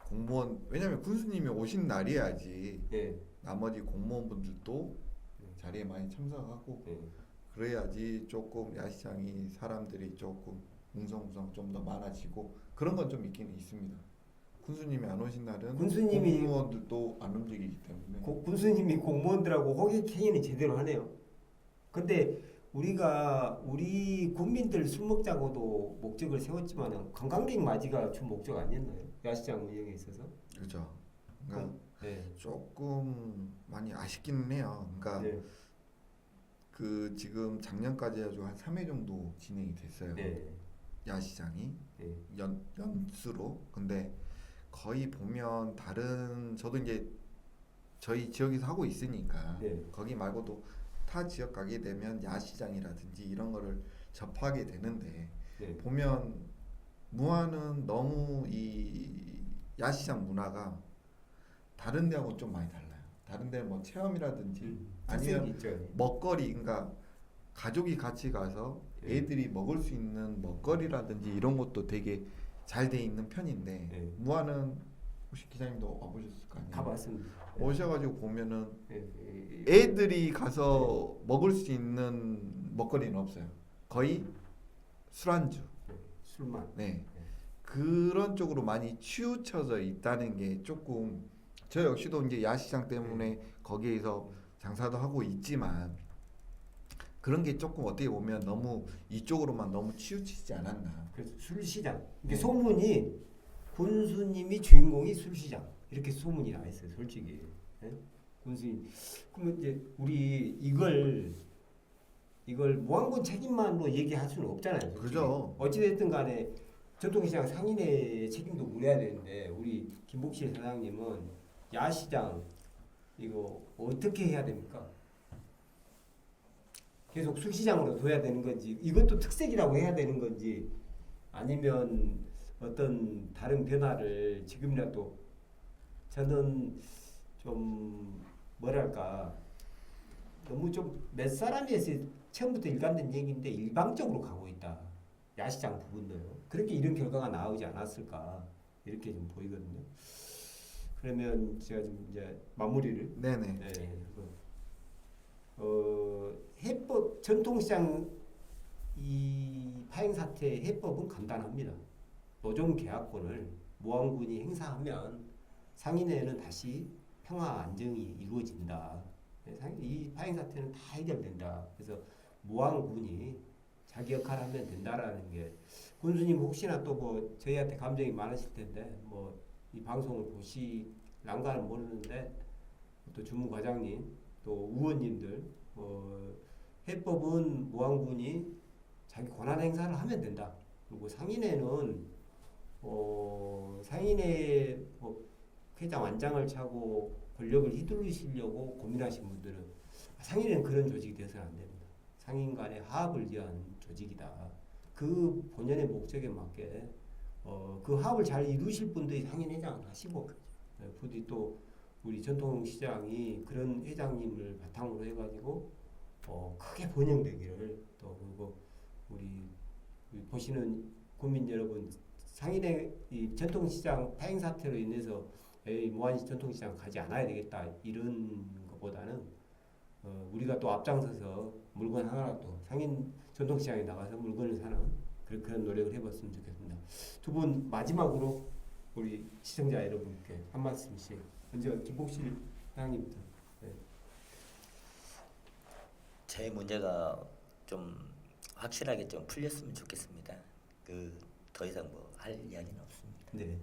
공무원 왜냐면 군수님이 오신 날이야지 네. 나머지 공무원분들도 네. 자리에 많이 참석하고 네. 그래야지 조금 야시장이 사람들이 조금 웅성웅성 좀 더 많아지고 그런 건 좀 있기는 있습니다. 군수님이 안 오신 날은 군수님이 공무원들도 안 움직이기 때문에 군수님이 공무원들하고 호객 행위는 제대로 하네요. 근데 우리가 우리 국민들 술 먹자고도 목적을 세웠지만 관광객 맞이가 주 목적 아니었나요? 야시장 운영에 있어서. 그렇죠. 그러니까 네. 조금 많이 아쉽기는 해요. 그러니까 네. 그 지금 작년까지 아주 한 3회 정도 진행이 됐어요. 네. 야시장이 네. 연수로. 근데 거의 보면 다른 저도 이제 저희 지역에서 하고 있으니까 네. 거기 말고도 타 지역 가게 되면 야시장이라든지 이런 거를 접하게 되는데 네. 보면 무안은 너무 이 야시장 문화가 다른 데하고 좀 많이 달라요. 다른 데는 뭐 체험이라든지 아니면 있죠. 먹거리 그러니까 가족이 같이 가서 애들이 먹을 수 있는 먹거리라든지 이런 것도 되게 잘 돼 있는 편인데 네. 무안은 혹시 기자님도 와보셨을 거 아니에요? 가봤습니다. 오셔가지고 보면은 네. 애들이 가서 먹을 수 있는 먹거리는 없어요. 거의 술안주. 술만. 네. 그런 쪽으로 많이 치우쳐져 있다는 게 조금 저 역시도 이제 야시장 때문에 거기에서 장사도 하고 있지만 그런 게 조금 어떻게 보면 너무 이쪽으로만 너무 치우치지 않았나. 그래서 술시장. 이게 네. 소문이 군수님이 주인공이 술시장 이렇게 소문이 나 있어요. 솔직히. 네? 군수님. 그러면 이제 우리 이걸 무안군 책임만으로 얘기할 수는 없잖아요. 솔직히. 그죠. 어찌됐든 간에 전통시장 상인의 책임도 물어야 되는데 우리 김복실 사장님은 야시장 이거 어떻게 해야 됩니까? 계속 술시장으로 둬야 되는 건지 이것도 특색이라고 해야 되는 건지 아니면 어떤 다른 변화를 지금이라도 저는 좀 뭐랄까 너무 좀 몇 사람이 해서 처음부터 일관된 얘기인데 일방적으로 가고 있다. 야시장 부분도요. 그렇게 이런 결과가 나오지 않았을까 이렇게 좀 보이거든요. 그러면 제가 좀 이제 마무리를 네네. 네, 해법 전통시장 이 파행 사태의 해법은 간단합니다. 노점 계약권을 무안군이 행사하면 상인회는 다시 평화 안정이 이루어진다. 이 파행 사태는 다 해결된다. 그래서 무안군이 자기 역할을 하면 된다라는 게 군수님 혹시나 또 뭐 저희한테 감정이 많으실 텐데 뭐 이 방송을 보시란가는 모르는데 또 주무과장님 또 의원님들 해법은 모항군이 자기 권한 행사를 하면 된다. 그리고 상인회는 상인회 뭐 회장 완장을 차고 권력을 휘둘르시려고 고민하신 분들은 상인회는 그런 조직이 되어서는 안 됩니다. 상인 간의 화합을 위한 조직이다. 그 본연의 목적에 맞게 그 화합을 잘 이루실 분들이 상인회장을 하시고 부디 또 우리 전통시장이 그런 회장님을 바탕으로 해가지고 크게 번영되기를 또 그리고 우리 보시는 국민 여러분 상인의 이 전통시장 파행 사태로 인해서 무안시 전통시장 가지 않아야 되겠다 이런 것보다는 우리가 또 앞장서서 물건 하나라도 상인 전통시장에 나가서 물건을 사는 그런 노력을 해봤으면 좋겠습니다. 두 분 마지막으로 우리 시청자 여러분께 한 말씀씩 먼저 김복실 회장님부터. 네. 제 문제가 좀 확실하게 좀 풀렸으면 좋겠습니다. 더 이상 뭐 할 이야기는 없습니다. 네.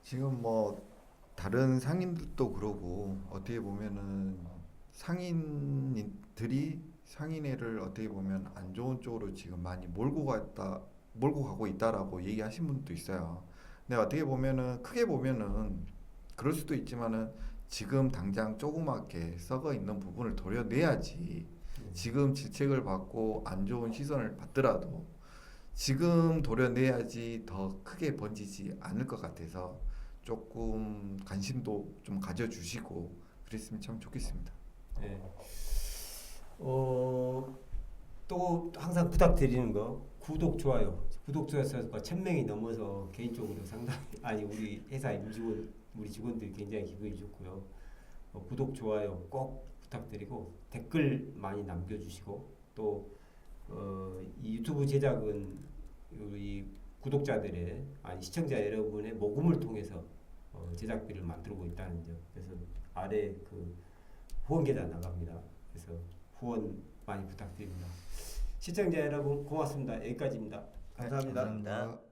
지금 뭐 다른 상인들도 그러고 어떻게 보면은 상인들이 상인회를 어떻게 보면 안 좋은 쪽으로 지금 많이 몰고 가고 있다라고 얘기하신 분도 있어요. 근데 어떻게 보면은 크게 보면은 그럴 수도 있지만은 지금 당장 조그맣게 썩어 있는 부분을 도려내야지. 지금 질책을 받고 안 좋은 시선을 받더라도 지금 도려내야지 더 크게 번지지 않을 것 같아서 조금 관심도 좀 가져주시고 그랬으면 참 좋겠습니다. 네. 또 항상 부탁드리는 거 구독 좋아요. 구독 좋아요 수가 1000명이 넘어서 개인적으로 상당히 우리 회사 임직원 우리 직원들이 굉장히 기분이 좋고요. 구독 좋아요 꼭 부탁드리고 댓글 많이 남겨주시고 또 이 유튜브 제작은 우리 구독자들의 시청자 여러분의 모금을 통해서 제작비를 만들고 있다는 점. 그래서 아래 그 후원 계좌 나갑니다. 그래서 후원 많이 부탁드립니다. 시청자 여러분 고맙습니다. 여기까지입니다. 감사합니다. 감사합니다.